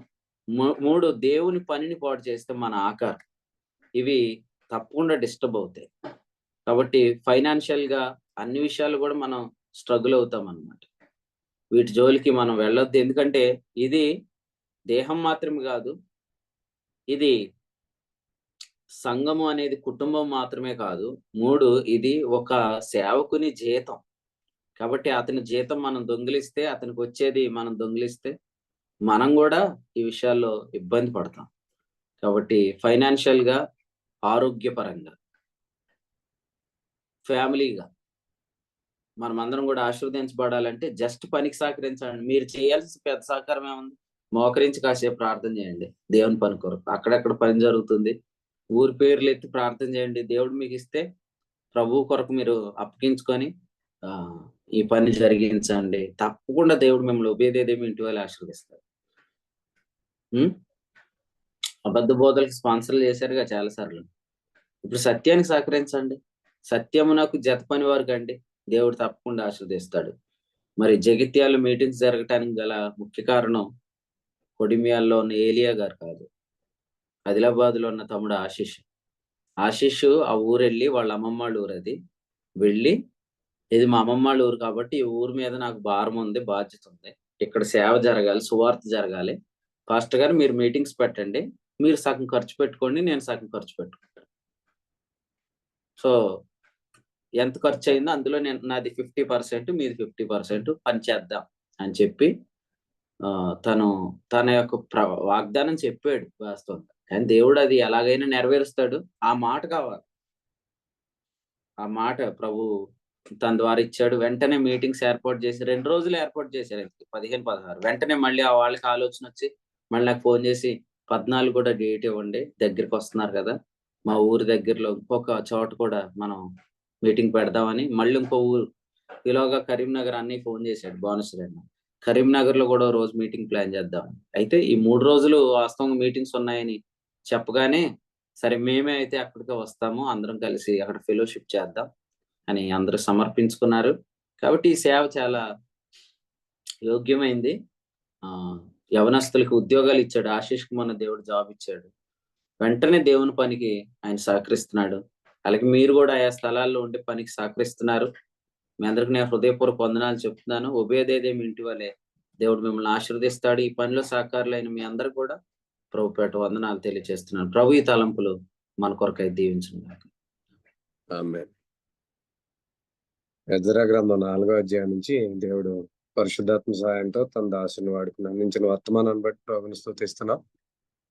[SPEAKER 1] 3, దేవుని పనిని పాడు చేస్తే మన ఆకారం. ఇవి తప్పకుండా డిస్టర్బ్ అవుతాయి. కాబట్టి ఫైనాన్షియల్ గా అన్ని విషయాలు కూడా మనం స్ట్రగుల్ అవుతాం అన్నమాట. వీటి జోలికి మనం వెళ్ళొద్దు. ఎందుకంటే ఇది దేహం మాత్రమే కాదు, ఇది సంఘము అనేది కుటుంబం మాత్రమే కాదు. 3, ఇది ఒక సేవకుని జీతం. కాబట్టి అతని జీతం మనం దొంగిలిస్తే, అతనికి వచ్చేది మనం దొంగిలిస్తే మనం కూడా ఈ విషయాల్లో ఇబ్బంది పడతాం. కాబట్టి ఫైనాన్షియల్ గా, ఆరోగ్యపరంగా, ఫ్యామిలీగా మనం అందరం కూడా ఆశీర్వదించబడాలంటే జస్ట్ పనికి సహకరించండి. మీరు చేయాల్సిన పెద్ద సహకారం ఏముంది? మోకరించి కాసేపు ప్రార్థన చేయండి దేవుని పని కొరకు. అక్కడక్కడ పని జరుగుతుంది, ఊరి పేర్లు ఎత్తి ప్రార్థన చేయండి. దేవుడు మీకు ఇస్తే ప్రభు కొరకు మీరు అప్పగించుకొని ఈ పని జరిగించండి. తప్పకుండా దేవుడు మిమ్మల్ని ఉభయదేదేమి ఇంటి వాళ్ళు ఆశీర్వదిస్తారు. అబద్ధ బోధలకు స్పాన్సర్లు చేశారుగా చాలా సార్లు. ఇప్పుడు సత్యానికి సహకరించండి. సత్యమునకు జత పని వారు కండి, దేవుడు తప్పకుండా ఆశీర్వదిస్తాడు. మరి జగిత్యాలు మీటింగ్స్ జరగటానికి గల ముఖ్య కారణం కొడిమియాల్లో ఉన్న ఏలియా గారు కాదు, ఆదిలాబాద్ లో ఉన్న తమ్ముడు ఆశీష్ ఆ ఊరు వెళ్ళి, వాళ్ళ అమ్మమ్మ వాళ్ళ ఊరు అది, వెళ్ళి ఇది మా అమ్మమ్మ వాళ్ళ ఊరు కాబట్టి ఈ ఊరు మీద నాకు భారం ఉంది, బాధ్యత ఉంది, ఇక్కడ సేవ జరగాలి, సువార్త జరగాలి. పాస్టర్ గారు మీరు మీటింగ్స్ పెట్టండి, మీరు సగం ఖర్చు పెట్టుకోండి, నేను సగం ఖర్చు పెట్టుకుంటాను. సో ఎంత ఖర్చు అయిందో అందులో నాది 50%, మీది 50% పని చేద్దాం అని చెప్పి తన యొక్క వాగ్దానం చెప్పాడు వాస్తవంగా. కానీ దేవుడు అది ఎలాగైనా నెరవేరుస్తాడు. ఆ మాట కావాలి, ఆ మాట ప్రభు తన ద్వారా ఇచ్చాడు. వెంటనే మీటింగ్స్ ఏర్పాటు చేసి 2 రోజులు ఏర్పాటు చేశారు, 15, 16. వెంటనే మళ్ళీ వాళ్ళకి ఆలోచన వచ్చి మళ్ళీ నాకు ఫోన్ చేసి 14 కూడా డేట్ ఇవ్వండి, దగ్గరికి వస్తున్నారు కదా, మా ఊరి దగ్గరలో ఇంకొక చోట కూడా మనం మీటింగ్ పెడదామని. మళ్ళీ ఇంకో ఊరు ఇలాగా కరీంనగర్ అన్నయ్య ఫోన్ చేశాడు, బానుశ్రీ. కరీంనగర్ లో కూడా రోజు మీటింగ్ ప్లాన్ చేద్దామని. అయితే ఈ 3 రోజులు వాస్తవంగా మీటింగ్స్ ఉన్నాయని చెప్పగానే సరే మేమే అయితే అక్కడికే వస్తాము, అందరం కలిసి అక్కడ ఫెలోషిప్ చేద్దాం అని అందరూ సమర్పించుకున్నారు. కాబట్టి ఈ సేవ చాలా యోగ్యమైంది. యవనస్తులకు ఉద్యోగాలు ఇచ్చాడు. ఆశీష్కి మొన్న దేవుడు జాబ్ ఇచ్చాడు. వెంటనే దేవుని పనికి ఆయన సహకరిస్తున్నాడు. అలాగే మీరు కూడా ఆయా స్థలాల్లో ఉండి పనికి సహకరిస్తున్నారు. మీ అందరికి నేను హృదయపూర్వక వందనాలు చెప్తున్నాను. ఉభయదేదేమి ఇంటి వలె దేవుడు మిమ్మల్ని ఆశీర్వదిస్తాడు. ఈ పనిలో సహకారులైన మీ అందరు కూడా ప్రభు పేట వందనాలు తెలియజేస్తున్నాను. ప్రభు ఈ తలంపులు మన కొరకై దీవించును.
[SPEAKER 2] ఆమేన్. ఎజ్రా గ్రంథం 4వ అధ్యాయం నుంచి దేవుడు పరిశుద్ధాత్మ సహాయంతో తన దాసుని వాడుకుని అందించిన వర్తమానాన్ని బట్టి ప్రభుని స్తుతిస్తున్నాం.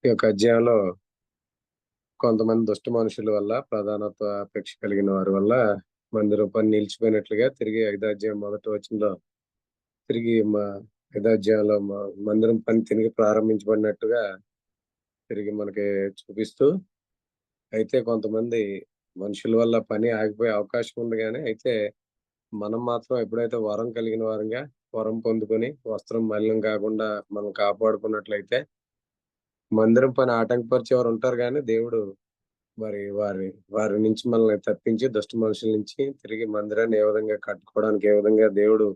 [SPEAKER 2] ఈ యొక్క అధ్యాయంలో కొంతమంది దుష్ట మనుషుల వల్ల, ప్రధానత్వ అపేక్ష కలిగిన వారి వల్ల మందిరం పని నిలిచిపోయినట్లుగా తిరిగి 5వ అధ్యాయం మొదటి వచనంలో తిరిగి 5వ అధ్యాయంలో మందిరం పని తిరిగి ప్రారంభించబడినట్టుగా తిరిగి మనకి చూపిస్తూ, అయితే కొంతమంది మనుషుల వల్ల పని ఆగిపోయే అవకాశం ఉంది గానీ, అయితే మనం మాత్రం ఎప్పుడైతే వరం కలిగిన వారంగా, వరం పొందుకొని వస్త్రం మలినం కాకుండా మనం కాపాడుకున్నట్లయితే, మందిరం పని ఆటంకపరిచేవారు ఉంటారు గానీ, దేవుడు మరి వారి వారి నుంచి మనల్ని తప్పించి, దుష్ట మనుషుల నుంచి తిరిగి మందిరాన్ని ఏ విధంగా కట్టుకోవడానికి ఏ విధంగా దేవుడు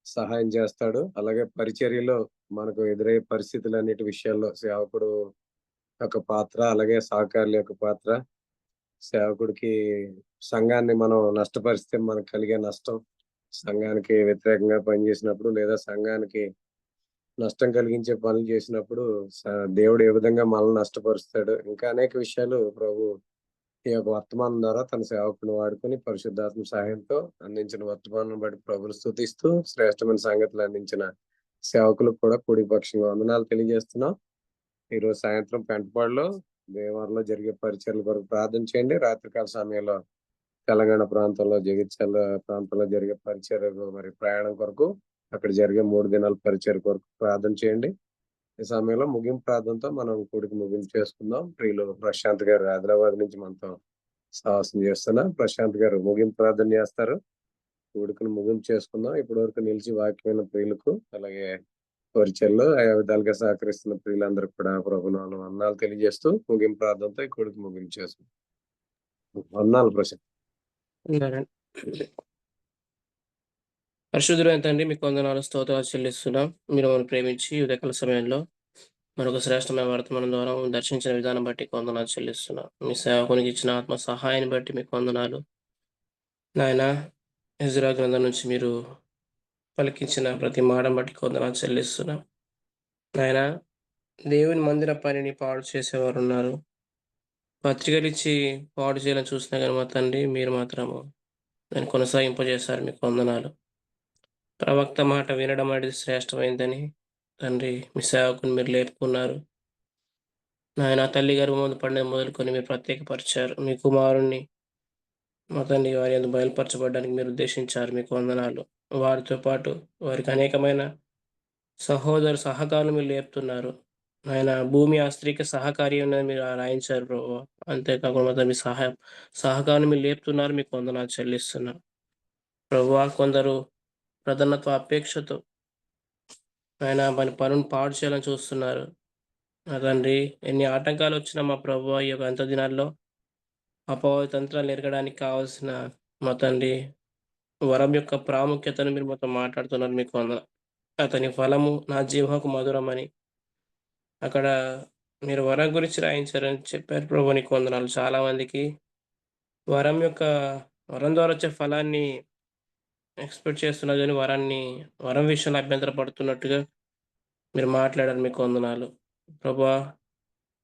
[SPEAKER 2] సహాయం చేస్తాడు. అలాగే పరిచర్యలో మనకు ఎదురయ్యే పరిస్థితులన్నిటి విషయాల్లో సేవకుడు యొక్క పాత్ర, అలాగే సహకారుల యొక్క పాత్ర, సేవకుడికి సంఘాన్ని మనం నష్టపరిస్తే మనకు కలిగే నష్టం, సంఘానికి వ్యతిరేకంగా పనిచేసినప్పుడు లేదా సంఘానికి నష్టం కలిగించే పనులు చేసినప్పుడు స దేవుడు ఏ విధంగా మనల్ని నష్టపరుస్తాడు. ఇంకా అనేక విషయాలు ప్రభు ఈ యొక్క వర్తమానం ద్వారా తన సేవకుని వాడుకొని పరిశుద్ధాత్మ సహాయంతో అందించిన వర్తమానం బట్టి ప్రభువుని స్తుతిస్తూ శ్రేష్టమైన సంగతులు అందించిన సేవకులకు కూడా కూడి పక్షంగా వందనాలు తెలియజేస్తున్నాం. ఈరోజు సాయంత్రం పెంటపాడులో దేవాలయంలో జరిగే పరిచర్యల కొరకు ప్రార్థన చేయండి. రాత్రికాల సమయంలో తెలంగాణ ప్రాంతంలో జగిత్యాల ప్రాంతంలో జరిగే పరిచర్యకు మరి ప్రయాణం కొరకు అక్కడ జరిగే 3 దినాల పరిచర్య కొరకు ప్రార్థన చేయండి. ఈ సమయంలో ముగింపు ప్రార్థనతో మనం కూడికి ముగింపు చేసుకుందాం. ప్రియులు ప్రశాంత్ గారు హైదరాబాద్ నుంచి మనతో సాహసం చేస్తున్నా. ప్రశాంత్ గారు ముగింపు ప్రార్థన చేస్తారు. కూడికను ముగింపు చేసుకుందాం. ఇప్పటి వరకు నిలిచి వాక్యమైన ప్రియులకు అలాగే పరిచయలో ఆయా విధాలుగా సహకరిస్తున్న ప్రియులందరికీ కూడా ప్రభునామములో వందనాలు తెలియజేస్తూ ముగింపు ప్రార్థనతో ఈ కూడికి ముగింపు చేసుకుందాం. వందనాలు ప్రశాంత్.
[SPEAKER 5] ఉన్నారండి. పరిశుద్ధుడైన తండ్రి మీకు వందనాలు స్తోత్రాలు చెల్లిస్తున్నాం. మీరు మమ్మల్ని ప్రేమించి ఉదయకాల సమయంలో మరొక శ్రేష్టమైన వర్తమానం ద్వారా మమ్మల్ని దర్శించిన విధానం బట్టి వందనాలు చెల్లిస్తున్నాం. మీ సేవకునికి ఇచ్చిన ఆత్మ సహాయాన్ని బట్టి మీకు వందనాలు. నాయన ఇజ్రా గ్రంథం నుంచి మీరు పలికించిన ప్రతి మాటను బట్టి వందనాలు చెల్లిస్తున్నాం. నాయన దేవుని మందిర పనిని పాడు చేసేవారు ఉన్నారు. పత్రికలు ఇచ్చి పాడు చేయాలని చూసినా కానీ మా తండ్రి మీరు మాత్రము దాన్ని కొనసాగింపజేశారు. మీకు వందనాలు. ప్రవక్త మాట వినడం అనేది శ్రేష్టమైందని తండ్రి మీ సేవకుని మీరు లేపుకున్నారు. నాయన తల్లి గర్భమందు పడిన మొదలుకొని మీరు ప్రత్యేకపరిచారు. మీ కుమారుణ్ణి మా తండ్రి వారి యందు బయలుపరచబడడానికి మీరు ఉద్దేశించారు. మీకు వందనాలు. వారితో పాటు వారికి అనేకమైన సహకారులు మీరు లేపుతున్నారు. ఆయన భూమి ఆ స్త్రీకి సహకారి ఉన్నది మీరు రాయించారు ప్రభు. అంతేకాకుండా మీ సహకారం మీరు లేపుతున్నారు. మీకు వందనాలు చెల్లిస్తున్నారు ప్రభువా. కొందరు ప్రధానత్వ అపేక్షతో ఆయన మన పనులను పాడు చేయాలని చూస్తున్నారు. నా తండ్రి ఎన్ని ఆటంకాలు వచ్చినా మా ప్రభువా ఈ యొక్క అంత దినాల్లో అపవాది తంత్రాలు ఎరగడానికి కావాల్సిన మా తండ్రి వరం యొక్క ప్రాముఖ్యతను మీరు మొత్తం మాట్లాడుతున్నారు. మీకు వందనాలు. అతని ఫలము నా జీవకు మధురమని అక్కడ మీరు వరం గురించి రాయించారని చెప్పారు ప్రభు. నీకు వందనాలు. చాలా మందికి వరం ద్వారా వచ్చే ఫలాన్ని ఎక్స్పెక్ట్ చేస్తున్నారు కానీ వరం విషయంలో అభ్యంతర పడుతున్నట్టుగా మీరు మాట్లాడారు. మీకు వందనాలు ప్రభువా.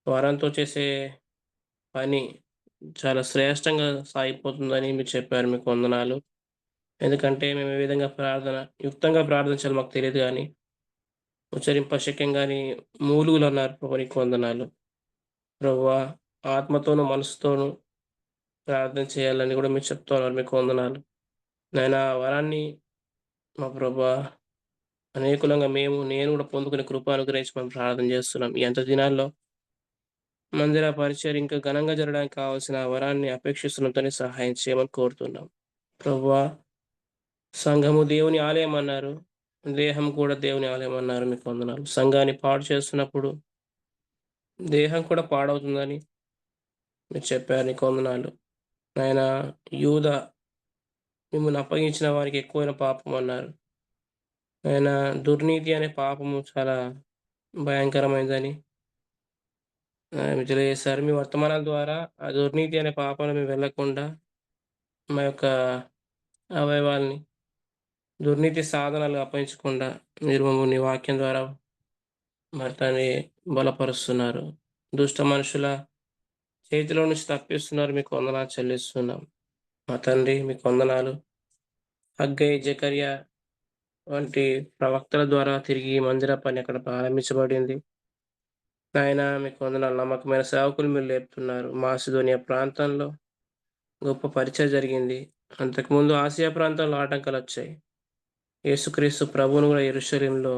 [SPEAKER 5] వరంతో చేసే పని చాలా శ్రేష్టంగా సాగిపోతుందని మీరు చెప్పారు. మీకు వందనాలు. ఎందుకంటే మేము ఏ విధంగా యుక్తంగా ప్రార్థించాలి మాకు తెలియదు కానీ ఉచ్చరింపశక్యం కానీ మూలుగులు అన్నారు ప్రభు. నీకు వందనాలు ప్రభువా. ఆత్మతోనూ మనసుతోనూ ప్రార్థన చేయాలని కూడా మీరు చెప్తున్నారు. మీకు వందనాలు. నాయన వరాన్ని మా ప్రభువా అనేకులంగా నేను కూడా పొందుకునే కృప అనుగ్రహించి మనం ప్రార్థన చేస్తున్నాం. ఈ అంత దినాల్లో మందిర పరిచయం ఇంకా ఘనంగా జరగడానికి కావాల్సిన వరాన్ని అపేక్షిస్తున్నంతనే సహాయం చేయమని కోరుతున్నాం ప్రభువా. సంఘము దేవుని ఆలయం అన్నారు, దేహం కూడా దేవుని ఆలయం అన్నారు. మీకు వందనాలు. సంఘాన్ని పాడు చేస్తున్నప్పుడు దేహం కూడా పాడవుతుందని మీరు చెప్పారు. నీకు వందనాలు. ఆయన యూద మిమ్మల్ని అప్పగించిన వారికి ఎక్కువైన పాపం అన్నారు. ఆయన దుర్నీతి అనే పాపము చాలా భయంకరమైనదని తెలియజేశారు. మీ వర్తమానాల ద్వారా ఆ దుర్నీతి అనే పాపను మేము వెళ్లకుండా మా యొక్క అవయవాల్ని దుర్నీతి సాధనాలు అప్పగించకుండా మీరు మమ్మల్ని వాక్యం ద్వారా మరి దాన్ని బలపరుస్తున్నారు. దుష్ట మనుషుల చేతిలో నుంచి తప్పిస్తున్నారు. మీకు వందనాలు చెల్లిస్తున్నాం మా తండ్రి. మీకు వందనాలు. హగ్గై, జకర్యా వంటి ప్రవక్తల ద్వారా తిరిగి మందిర పని అక్కడ ప్రారంభించబడింది. ఆయన మీకు వందనాలు. నమ్మకమైన సేవకులు మీరు లేపుతున్నారు. మాసిదోనియా ప్రాంతంలో గొప్ప పరిచయం జరిగింది. అంతకుముందు ఆసియా ప్రాంతంలో ఆటంకాలు వచ్చాయి. యేసుక్రీస్తు ప్రభువును కూడా యెరూషలేములో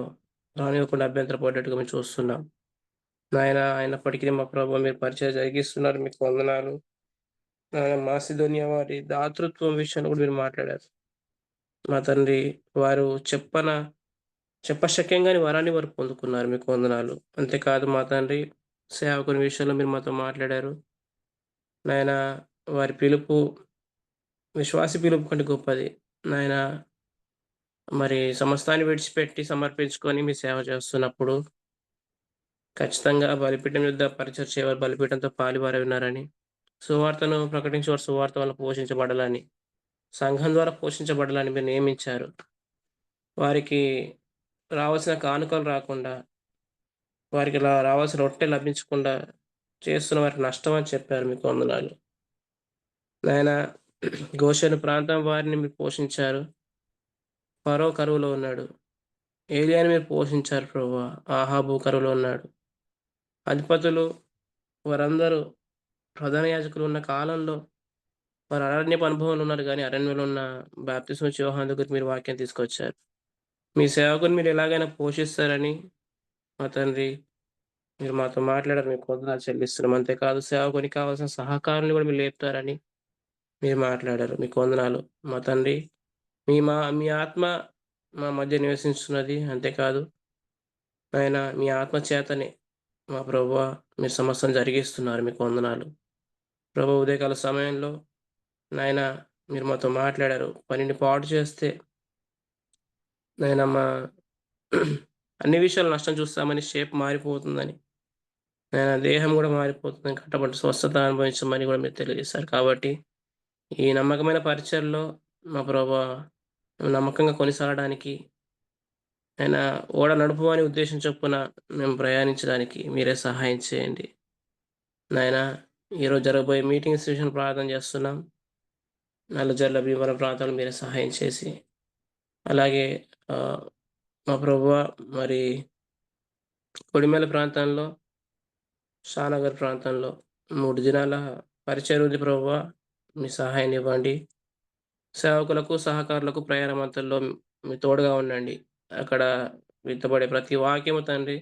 [SPEAKER 5] రానివ్వకుండా అభ్యంతరపడ్డట్టుగా మేము చూస్తున్నాం. నాయన అయినప్పటికీ మా ప్రభు మీరు పరిచయం జరిగిస్తున్నారు, మీకు వందనాలు. నాయన మాసిదోనియా వారి దాతృత్వం విషయంలో కూడా మీరు మాట్లాడారు. మా తండ్రి, వారు చెప్పశక్యంగాని వరాన్ని వారు పొందుకున్నారు, మీకు వందనాలు. అంతేకాదు మా తండ్రి, సేవకుని విషయంలో మీరు మాతో మాట్లాడారు. నాయన వారి పిలుపు విశ్వాసి పిలుపు కంటే గొప్పది. నాయన మరి సమస్తాన్ని విడిచిపెట్టి సమర్పించుకొని మీ సేవ చేస్తున్నప్పుడు ఖచ్చితంగా బలిపీఠం యుద్ధ పరిచయం చేయవారు బలిపీఠంతో పాలువారు ఉన్నారని, సువార్తను ప్రకటించేవారు సువార్త వల్ల పోషించబడాలని, సంఘం ద్వారా పోషించబడాలని మీరు నియమించారు. వారికి రావాల్సిన కానుకలు రాకుండా, వారికి రావాల్సిన రొట్టె లభించకుండా చేస్తున్న వారికి నష్టం అని చెప్పారు, మీకు వందనాలు. నాయన గోషెను ప్రాంతం వారిని మీరు పోషించారు. ఫరో కరువులో ఉన్నాడు. ఏలియాని మీరు పోషించారు ప్రభువా. ఆహాబు కరువులో ఉన్నాడు. అధిపతులు వారందరూ ప్రధాన యాజకులు ఉన్న కాలంలో వారు అరణ్యపు అనుభవంలో ఉన్నారు, కానీ అరణ్యంలో ఉన్న బాప్తిస్మం ఇచ్చే యోహాను దగ్గరికి మీరు వాక్యం తీసుకొచ్చారు. మీ సేవకుని మీరు ఎలాగైనా పోషిస్తారని మా తండ్రి మీరు మాతో మాట్లాడారు, మీకు వందనాలు చెల్లిస్తున్నాం. అంతేకాదు సేవకునికి కావాల్సిన సహకారాన్ని కూడా మీరు లేపుతారని మీరు మాట్లాడారు, మీకు వందనాలు. మా తండ్రి, మీ ఆత్మ మా మధ్య నివసిస్తున్నది. అంతేకాదు ఆయన మీ ఆత్మ చేతనే మా ప్రభువా మీరు సమస్యను జరిగిస్తున్నారు, మీకు వందనాలు. ప్రభు ఉదయకాల సమయంలో నాయన మీరు మాతో మాట్లాడారు. పనిని పాడు చేస్తే నాయన మా అన్ని విషయాలు నష్టం చూస్తామని, షేప్ మారిపోతుందని, నాయన దేహం కూడా మారిపోతుందని, కట్టబడి స్వస్థత అనుభవించమని కూడా మీరు తెలియజేశారు. కాబట్టి ఈ నమ్మకమైన పరిచయంలో మా ప్రభువా నమ్మకంగా కొనసాగడానికి, ఆయన ఓడ నడుపు అనే ఉద్దేశం చొప్పున మేము ప్రయాణించడానికి మీరే సహాయం చేయండి. నాయన ఈరోజు జరగబోయే మీటింగ్స్ విషయం ప్రార్థన చేస్తున్నాం. నల్లజర్ల భీమవరం ప్రాంతాలు మీరే సహాయం చేసి, అలాగే మా ప్రభువ మరి కొడిమేల ప్రాంతంలో, షానగర్ ప్రాంతంలో 3 దినాల పరిచయం ఉంది ప్రభువ, మీ సహాయం ఇవ్వండి. సేవకులకు సహకారులకు ప్రయాణ అంతల్లో మీ తోడుగా ఉండండి. అక్కడ విత్తబడే ప్రతి వాక్యము తండ్రి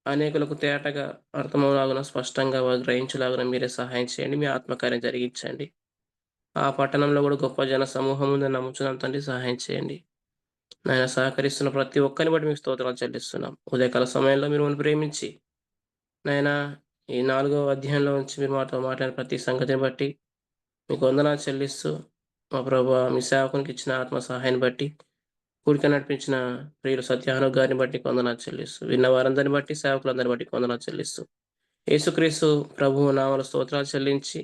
[SPEAKER 5] అనేకులకు తేటగా అర్థమవులాగున, స్పష్టంగా వారు గ్రహించలాగున మీరే సహాయం చేయండి. మీ ఆత్మకార్యం జరిగించండి. ఆ పట్టణంలో కూడా గొప్ప జన సమూహం ఉందని నమ్ముచున్నాం తండ్రి, సహాయం చేయండి. నాయన సహకరిస్తున్న ప్రతి ఒక్కరిని బట్టి మీకు స్తోత్రాలు చెల్లిస్తున్నాం. ఉదయకాల సమయంలో మీరు మనం ప్రేమించి నాయన ఈ 4వ అధ్యాయంలో నుంచి మీరు మాతో మాట్లాడిన ప్రతి సంగతిని బట్టి మీకు వందనాలు చెల్లిస్తూ, మా ప్రభువా మీ సేవకునికి ఇచ్చిన ఆత్మ సహాయాన్ని బట్టి, కూడిక నడిపించిన ప్రియులు సత్యాను గారిని బట్టి వందనాలు చెల్లిస్తూ, విన్న వారందరిని బట్టి సేవకులందరిని బట్టి వందనాలు చెల్లిస్తూ, యేసుక్రీస్తు ప్రభువు నామములో స్తోత్రాలు చెల్లించి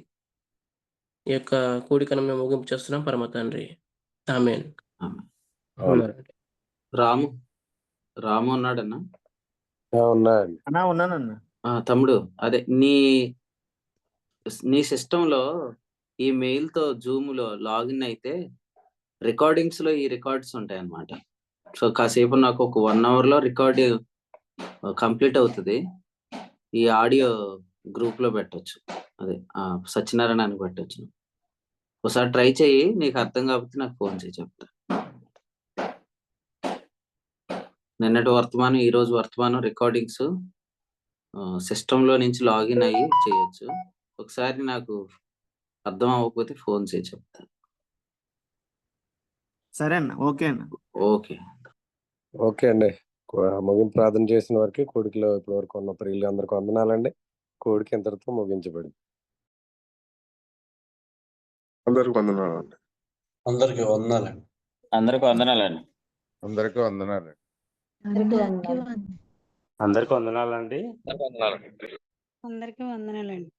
[SPEAKER 5] ఈ యొక్క కూడికను మేము ముగింపు చేస్తున్నాం పరమ తండ్రి. ఆమేన్. ఉన్నారండి.
[SPEAKER 1] రాము ఉన్నాడన్నా?
[SPEAKER 2] ఉన్నాయండి.
[SPEAKER 4] అన్నా ఉన్నానన్నా.
[SPEAKER 1] తమ్ముడు, అదే నీ సిస్టంలో ఈ మెయిల్ తో జూమ్ లో లాగిన్ అయితే రికార్డింగ్స్ లో ఈ రికార్డ్స్ ఉంటాయి అన్నమాట. సో కాసేపు నాకు ఒక 1 hour లో రికార్డ్ కంప్లీట్ అవుతుంది. ఈ ఆడియో గ్రూప్ లో పెట్టొచ్చు, అదే సత్యనారాయణకి పెట్టొచ్చు. ఒకసారి ట్రై చేయి, నీకు అర్థం కాకపోతే నాకు ఫోన్ చేయి, చెప్తా. నిన్నటి వర్తమానం, ఈ రోజు వర్తమానం రికార్డింగ్స్ సిస్టంలో నుంచి లాగిన్ అయ్యి చేయొచ్చు. ఒకసారి నాకు అర్థం అవ్వకపోతే ఫోన్ చేయి, చెప్తా.
[SPEAKER 4] సరే అన్న, ఓకే అన్న.
[SPEAKER 2] ఓకే అండి. ముగింపు ప్రార్థన చేసిన వారికి, కోడికలో ఇప్పటి వరకు ఉన్న ప్రియులు అందరికీ వందనాలండి. కోడికి ఇంతటితో ముగించబడింది.
[SPEAKER 7] అందరికి వందనాలండి.
[SPEAKER 3] అందరికీ వందనాలండి.
[SPEAKER 6] అందరికి వందనాలండి.
[SPEAKER 7] అందరికీ వందనాలండి.
[SPEAKER 6] అందరికి వందనాలండి.
[SPEAKER 8] అందరికీ వందనాలండి.